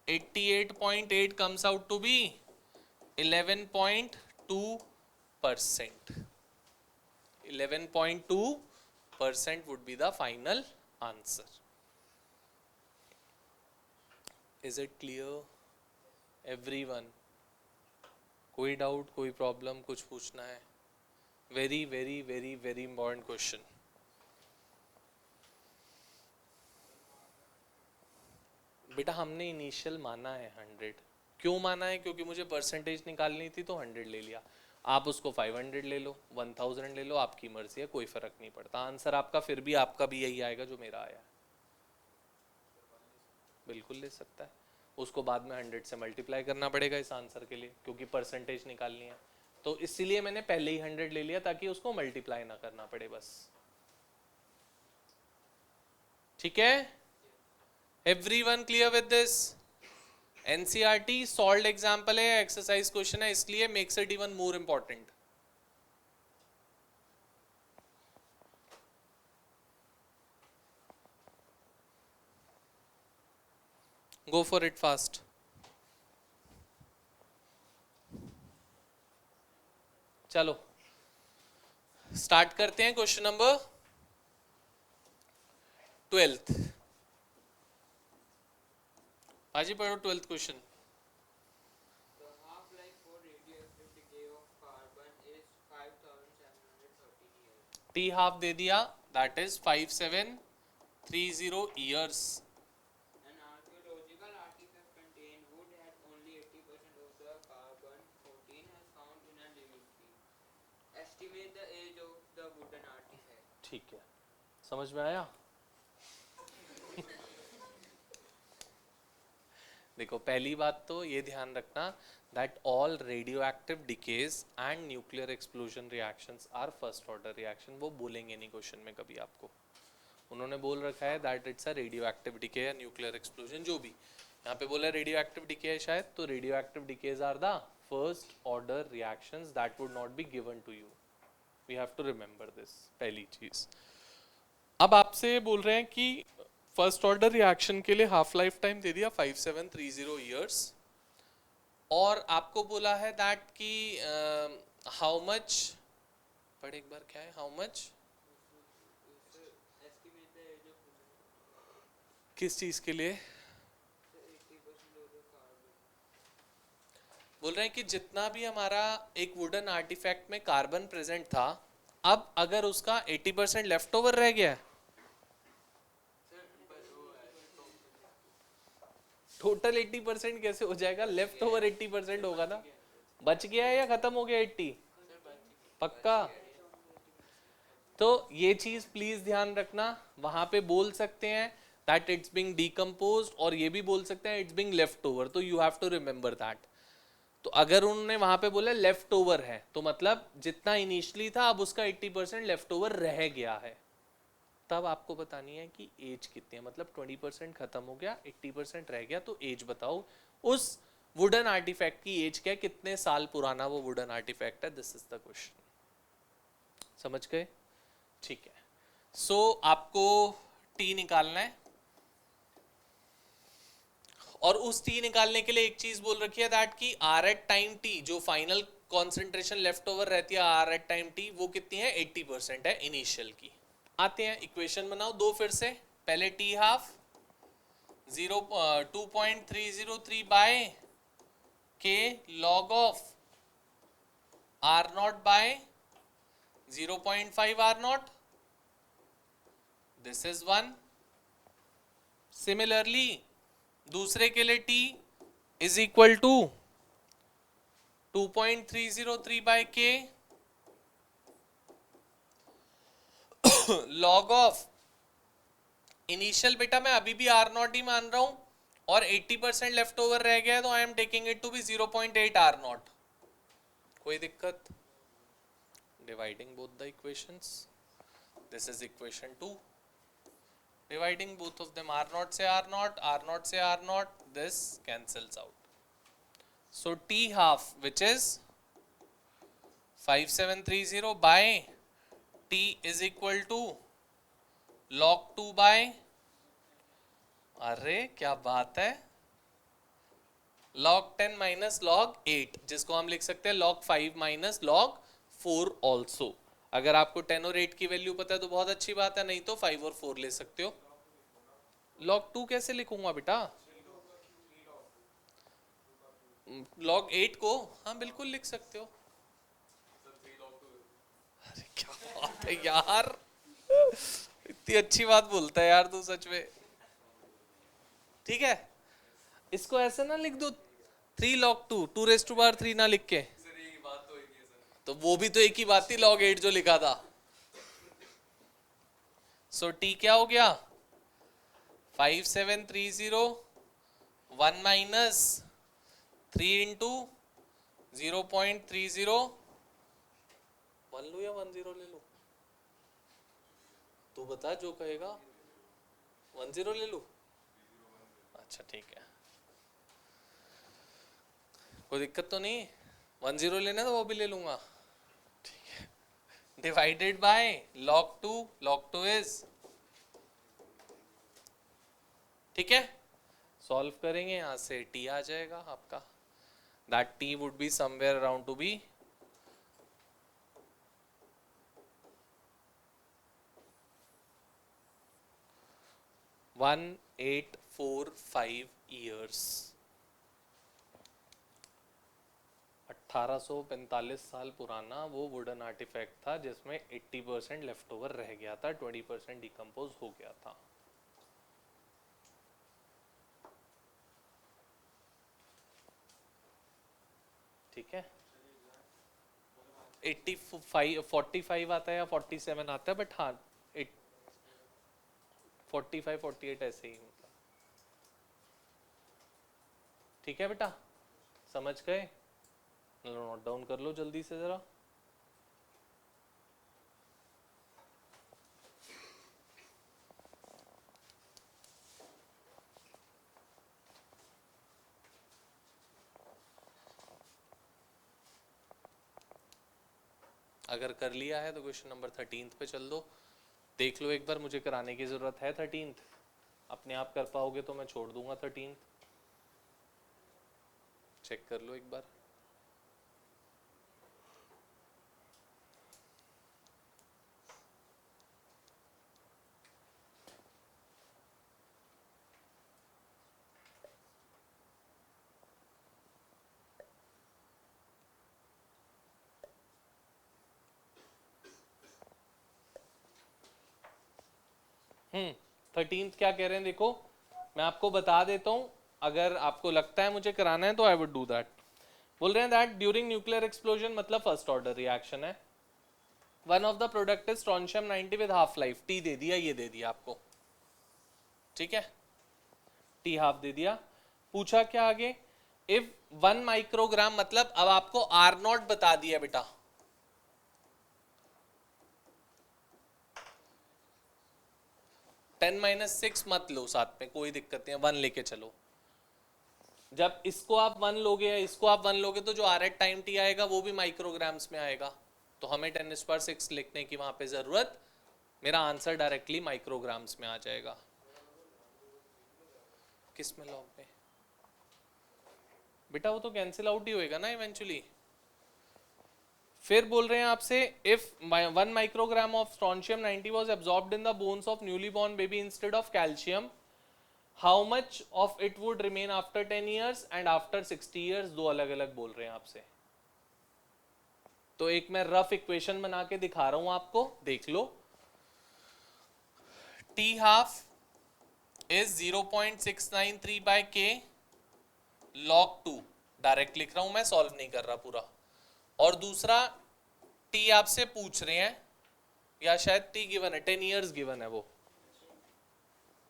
88.8 comes out to be 11.2%। 11.2% would be the final answer. Is it clear everyone? कोई डाउट, कोई प्रॉब्लम, कुछ पूछना है? Very very very very important question. बेटा हमने इनिशियल माना है 100, क्यों माना है, क्योंकि मुझे परसेंटेज निकालनी थी तो 100 ले लिया, आप उसको 500 ले लो, 1000 ले लो, आपकी मर्जी है, कोई फर्क नहीं पड़ता, आंसर आपका फिर भी आपका भी यही आएगा जो मेरा आया है, बिल्कुल ले सकता है, उसको बाद में 100 से मल्टीप्लाई करना पड़ेगा इस आंसर के लिए, क्योंकि परसेंटेज निकालनी है, तो इसीलिए मैंने पहले ही 100 ले लिया ताकि उसको मल्टीप्लाई ना करना पड़े बस, ठीक है। Everyone clear with this? NCERT solved example है, एक्सरसाइज क्वेश्चन है, इसलिए makes it even more important. Go for it fast. चलो स्टार्ट करते हैं क्वेश्चन नंबर 12th। आज ही पढ़ो 12th क्वेश्चन। टी हाफ दे दिया, दैट इज 5730 ईयर्स। ठीक है, समझ में आया? देखो पहली बात तो ये ध्यान रखना that all radioactive decays and nuclear explosion reactions are first order reaction, वो बोलेंगे नहीं क्वेश्चन में कभी आपको, उन्होंने बोल रखा है that it's a radio active decay या न्यूक्लियर एक्सप्लोजन, जो भी यहाँ पे बोला रेडियो एक्टिव डिके है शायद, तो radio active decays are the first order reactions that would not be given to you, we have to remember this, पहली चीज। अब आपसे बोल रहे हैं कि फर्स्ट ऑर्डर रिएक्शन के लिए हाफ लाइफ टाइम दे दिया 5730 ईयर्स, और आपको बोला है दैट कि हाउ मच, पढ़ एक बार क्या है, हाउ मच, किस चीज के लिए बोल रहे हैं कि जितना भी हमारा एक वुडन आर्टिफैक्ट में कार्बन प्रेजेंट था, अब अगर उसका 80% लेफ्ट ओवर रह गया है, टोटल 80% कैसे हो जाएगा, लेफ्ट ओवर 80% होगा ना, बच गया है या खत्म हो गया 80, पक्का। तो ये चीज प्लीज ध्यान रखना, वहां पे बोल सकते हैं दैट इट्स बीइंग डीकंपोज्ड, और ये भी बोल सकते हैं इट्स बीइंग लेफ्ट ओवर, तो you have to remember that. तो अगर उन्होंने वहां पे बोला लेफ्ट ओवर है, तो मतलब जितना इनिशियली था अब उसका 80% लेफ्ट ओवर रह गया है, तब आपको बतानी है कि एज कितनी है, मतलब 20% खत्म हो गया, 80% रह गया, तो एज बताओ उस वुडन आर्टिफैक्ट की एज क्या है, कितने साल पुराना वो वुडन आर्टिफैक्ट है, दिस इज द क्वेश्चन। समझ गए? ठीक है। सो आपको टी निकालना है, और उस टी निकालने के लिए एक चीज बोल रखी है दैट की आर एट टाइम टी, जो फाइनल कॉन्सेंट्रेशन लेफ्ट ओवर रहती है आर एट टाइम टी, वो कितनी है, 80% है इनिशियल की। आते हैं इक्वेशन बनाओ दो फिर से, पहले टी हाफ 2.303 बाय के log of are not by 0.5 r naught, this is one. Similarly दूसरे के लिए t is equal to 2.303 by के लॉग ऑफ, इनिशियल बेटा मैं अभी भी आर नॉट ही मान रहा हूं, और 80% लेफ्ट ओवर रह गया है, तो I am taking it to be 0.8 r naught. कोई दिक्कत? Dividing both the equations, this is equation 2, dividing both of them, r not से आर नॉट, आर नॉट से are naught, this cancels out. So T half which is 5730 by t is equal to log 2 by, अरे क्या बात है, log 10 minus log 8, जिसको हम लिख सकते हैं log 5 माइनस log 4 ऑल्सो। अगर आपको 10 और 8 की वैल्यू पता है तो बहुत अच्छी बात है, नहीं तो 5 और 4 ले सकते हो। log 2 कैसे लिखूंगा बेटा, log 8 को हाँ बिल्कुल लिख सकते हो। अरे क्या बात है यार, इतनी अच्छी बात बोलता है यार तू सच में। ठीक है, इसको ऐसे ना लिख दो 3 log 2, 2 raised to power 3 ना लिख के, तो वो भी तो एक ही बात थी log 8 जो लिखा था। सो टी क्या हो गया, 5730 1 माइनस 3 इंटू 0.30, 1 लू या 10 ले लू, तू बता जो कहेगा, 10 ले लू, अच्छा ठीक है, कोई दिक्कत तो नहीं, 10 लेना तो वो भी ले लूंगा, ठीक है। Divided by log 2, log 2 is, ठीक है, सॉल्व करेंगे, यहां से टी आ जाएगा आपका, that t would be somewhere around to be 1845 years, 1845 साल पुराना वो वुडन आर्टिफैक्ट था जिसमें 80% लेफ्ट ओवर रह गया था, 20% डिकम्पोज हो गया था। ठीक है, 45 आता है या 47 आता है, बट हाँ 45 48 ऐसे ही मतलब। ठीक है बेटा, समझ गए, नोट डाउन कर लो जल्दी से जरा। अगर कर लिया है तो क्वेश्चन नंबर 13 पे चल दो, देख लो एक बार, मुझे कराने की जरूरत है 13, अपने आप कर पाओगे तो मैं छोड़ दूंगा 13, चेक कर लो एक बार। हम्म 13 क्या कह रहे हैं देखो, मैं आपको बता देता हूं, अगर आपको लगता है मुझे कराना है तो आई वुड डू दैट। बोल रहे हैं दैट ड्यूरिंग न्यूक्लियर एक्सप्लोजन, मतलब फर्स्ट ऑर्डर रिएक्शन है, one of the product is strontium 90 with half life, T दे दिया, ये दे दिया आपको, ठीक है, टी हाफ दे दिया। पूछा क्या आगे, इफ 1 माइक्रोग्राम, मतलब अब आपको आर नॉट बता दिया बेटा, 10 - 6 मत लो साथ में, कोई दिक्कत नहीं है, 1 लेके चलो। जब इसको आप 1 लोगे या इसको आप 1 लोगे तो जो आर एट टाइम टी आएगा वो भी माइक्रोग्राम्स में आएगा, तो हमें 10⁻⁶ लिखने की वहां पे जरूरत, मेरा आंसर डायरेक्टली माइक्रोग्राम्स में आ जाएगा। किस में लॉग में बेटा, वो तो कैंसिल आउट ही होएगा ना इवेंचुअली। फिर बोल रहे हैं आपसे, if 1 microgram of strontium 90 was absorbed in the bones of newly born baby instead of calcium, how much of it would remain after 10 years and after 60 years, दो अलग अलग बोल रहे हैं आपसे। तो एक मैं रफ इक्वेशन बना के दिखा रहा हूं आपको, देख लो। T half is 0.693 bye k log 2, direct लिख रहा हूं मैं, सॉल्व नहीं कर रहा पूरा। और दूसरा टी आपसे पूछ रहे हैं, या शायद टी गिवन है, 10 ईयर्स गिवन है वो,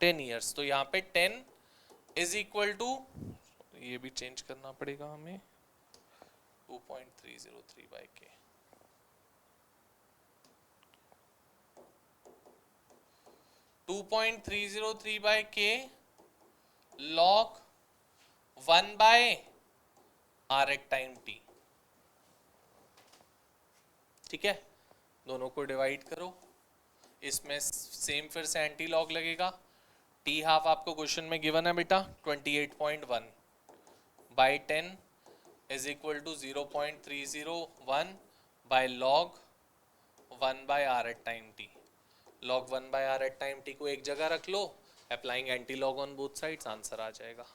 10 ईयर्स, तो यहाँ पे 10 इज इक्वल टू, ये भी चेंज करना पड़ेगा हमें, 2.303 बाय के, 2.303 by k log 1 by are at time t, ठीक है, दोनों को डिवाइड करो, इसमें सेम फिर से एंटी लॉग लगेगा। टी हाफ आपको क्वेश्चन में गिवन है बेटा 28.1 by 10 is equal to 0.301 by log 1 by are at time T. Log 1 by are at time T को एक जगह रख लो, applying antilog on both sides, answer आ जाएगा।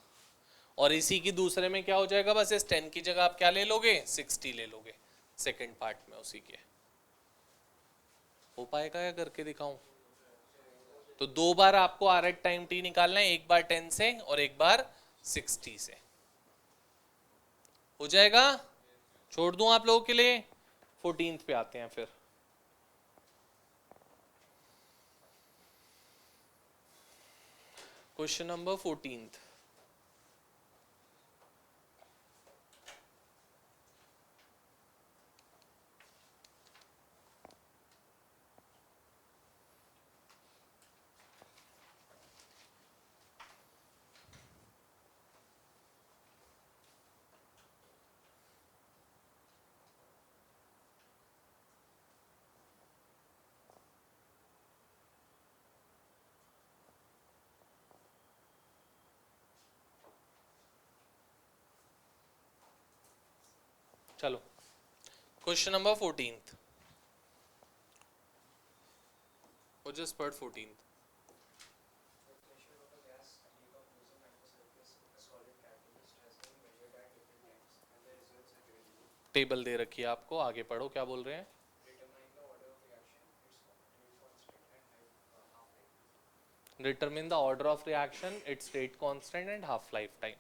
और इसी की दूसरे में क्या हो जाएगा, बस इस 10 की जगह आप क्या ले लोगे, 60 ले लोगे सेकेंड पार्ट में उसी के। हो पाएगा या करके दिखाऊं? तो दो बार आपको आर एट टाइम टी निकालना है, एक बार 10 से और एक बार 60 से, हो जाएगा। छोड़ दूं आप लोगों के लिए, 14th पे आते हैं फिर। क्वेश्चन नंबर 14th, चलो क्वेश्चन नंबर 14th, वो जस्ट पढ़ 14th। टेबल दे रखी है आपको, आगे पढ़ो क्या बोल रहे हैं। Determine the order of reaction, it's state constant and half life time.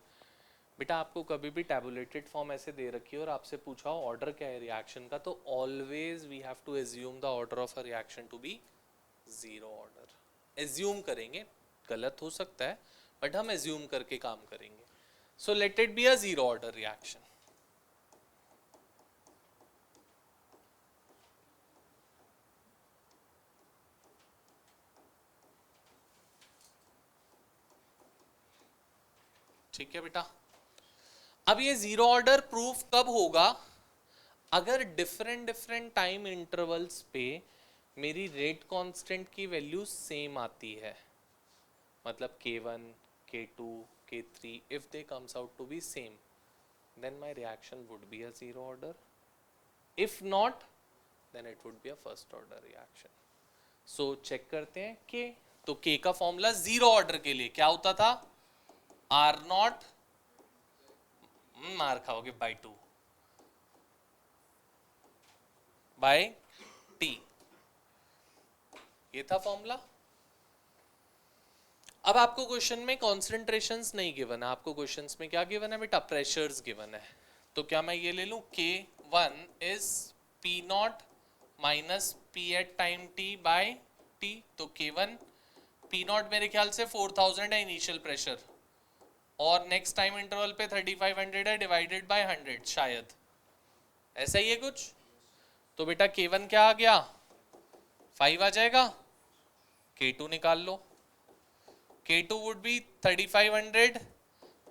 बेटा आपको कभी भी टैबुलेटेड फॉर्म ऐसे दे रखी है और आपसे पूछा हो ऑर्डर क्या है रिएक्शन का, तो always we have to assume the order of a reaction to be zero order. Assume करेंगे, गलत हो सकता है बट हम एज्यूम करके काम करेंगे। So let it be a zero order reaction. ठीक है बेटा, अब ये जीरो ऑर्डर प्रूफ कब होगा, अगर डिफरेंट डिफरेंट टाइम इंटरवल्स पे मेरी रेट कांस्टेंट की वैल्यू सेम आती है, मतलब k1, k2, k3, if they comes out to be same, then my reaction would be a zero order. If not, then it would be a first order reaction. So check करते हैं k, तो k का formula zero order के लिए क्या होता था, r not, मार खाओगे, बाई 2 बाय t, ये था फॉर्मूला। अब आपको क्वेश्चन में कॉन्सेंट्रेशंस नहीं गिवन है, आपको क्वेश्चंस में क्या गिवन है बेटा, प्रेशर्स गिवन है। तो क्या मैं ये ले लूं, K1 is P naught minus P at time t by t, तो K1 P नॉट मेरे ख्याल से 4000 है इनिशियल प्रेशर, और नेक्स्ट टाइम इंटरवल पे 3500 है, डिवाइडेड बाय 100 शायद, ऐसा ही है कुछ। तो बेटा K1 क्या आ गया, 5 आ जाएगा, K2 निकाल लो, K2 would be 3500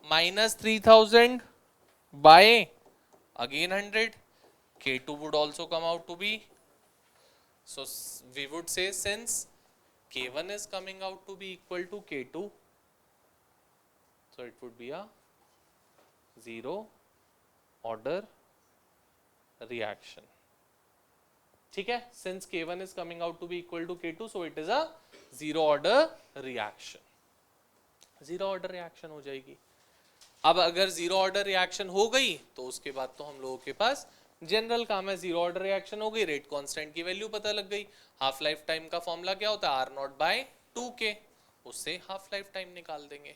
minus 3000 by again 100. K2 would also come out to be, so we would say since K1 is coming out to be equal to K2, so it would be a zero order reaction. ठीक है, since K1 is coming out to be equal to K2, so it is a zero order reaction. Zero order reaction हो जाएगी। अब अगर zero order reaction हो गई तो उसके बाद तो हम लोगों के पास जनरल काम है, जीरो ऑर्डर रिएक्शन हो गई, रेट कांस्टेंट की वैल्यू पता लग गई, हाफ लाइफ टाइम का फॉर्मूला क्या होता है, आर नॉट बाय 2k, उससे हाफ लाइफ टाइम निकाल देंगे,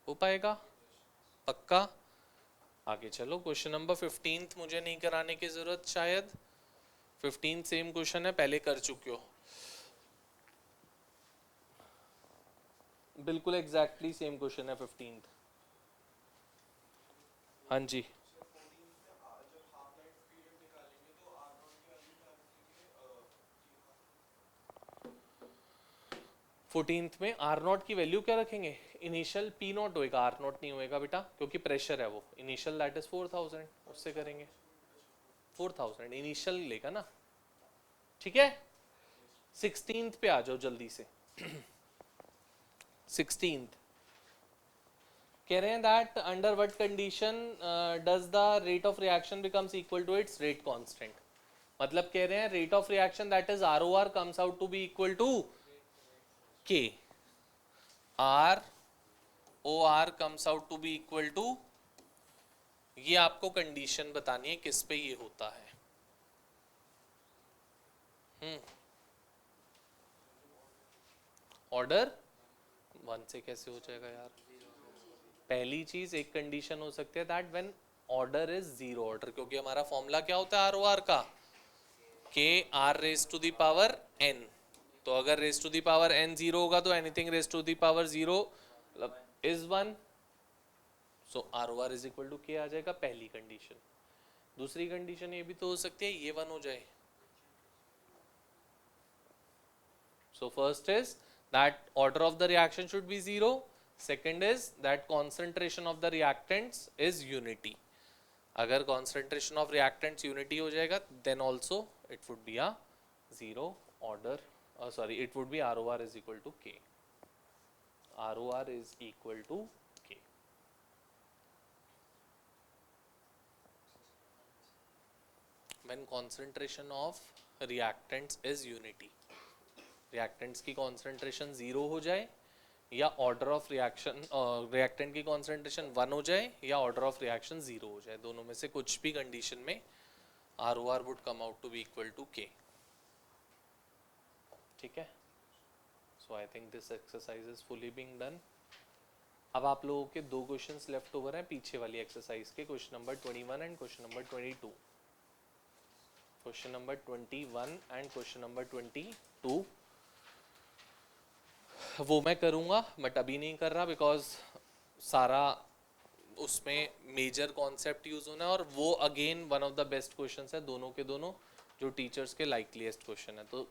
हो पाएगा पक्का। आगे चलो, क्वेश्चन नंबर 15 मुझे नहीं कराने की जरूरत शायद, 15 सेम क्वेश्चन है, पहले कर चुके हो, बिल्कुल एग्जैक्टली सेम क्वेश्चन है 15। हाँ जी, 14th में आर नॉट की वैल्यू क्या रखेंगे, इनिशियल पी नॉट होएगा, आर नॉट नहीं होएगा बेटा, क्योंकि प्रेशर है वो, इनिशियल दैट इज 4000, उससे करेंगे 4000 इनिशियल लेगा ना, ठीक है। 16th पे आ जाओ जल्दी से। 16th कह रहे हैं that under what condition does the rate of reaction becomes equal to its rate constant, मतलब कह रहे हैं rate of reaction that is R O R comes out to be equal to K, R O R comes out to be equal to, ये आपको condition बतानी है किस पे ये होता है। ऑर्डर 1 से कैसे हो जाएगा यार, पहली चीज एक कंडीशन हो सकती है that when order is zero order, क्योंकि हमारा फॉर्मूला क्या होता है आर ओ आर का, k are raise to the power n, तो अगर raise to the power n zero होगा तो anything raise to the power zero is 1, so r O R is equal to k आ जाएगा, पहली condition. दूसरी condition ये भी तो हो सकती है ये 1 हो जाए, so first is that order of the reaction should be 0, second is that concentration of the reactants is unity, अगर concentration of reactants unity हो जाएगा then also it would be a zero order, sorry it would be ROR is equal to K, ROR is equal to K। when concentration of reactants is unity, reactants की concentration 0 हो जाए या order of reaction reactant की concentration 1 हो जाए या order of reaction 0 हो जाए, दोनों में से कुछ भी कंडीशन में R O R would come out to be equal to K, ठीक है। So I think this exercise is fully being done. अब आप लोगों के दो क्वेश्चंस लेफ्ट ओवर हैं पीछे वाली एक्सरसाइज के, question number 21 and question number 22, question number 21 and question number 22 वो मैं करूँगा बट अभी नहीं कर रहा, बिकॉज सारा उसमें मेजर कॉन्सेप्ट यूज होना है, और वो again one of the best questions है, दोनों के दोनों जो टीचर्स के लाइकलीस्ट क्वेश्चन है। तो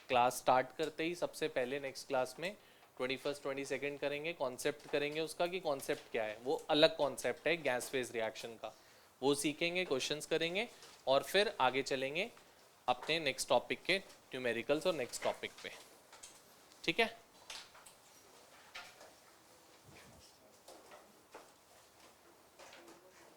क्लास स्टार्ट करते ही सबसे पहले नेक्स्ट क्लास में 21st 22nd करेंगे, कॉन्सेप्ट करेंगे उसका कि कॉन्सेप्ट क्या है, वो अलग कॉन्सेप्ट है गैस फेज रिएक्शन का, वो सीखेंगे, क्वेश्चंस करेंगे, और फिर आगे चलेंगे अपने नेक्स्ट टॉपिक के न्यूमेरिकल्स और नेक्स्ट टॉपिक पे, ठीक है।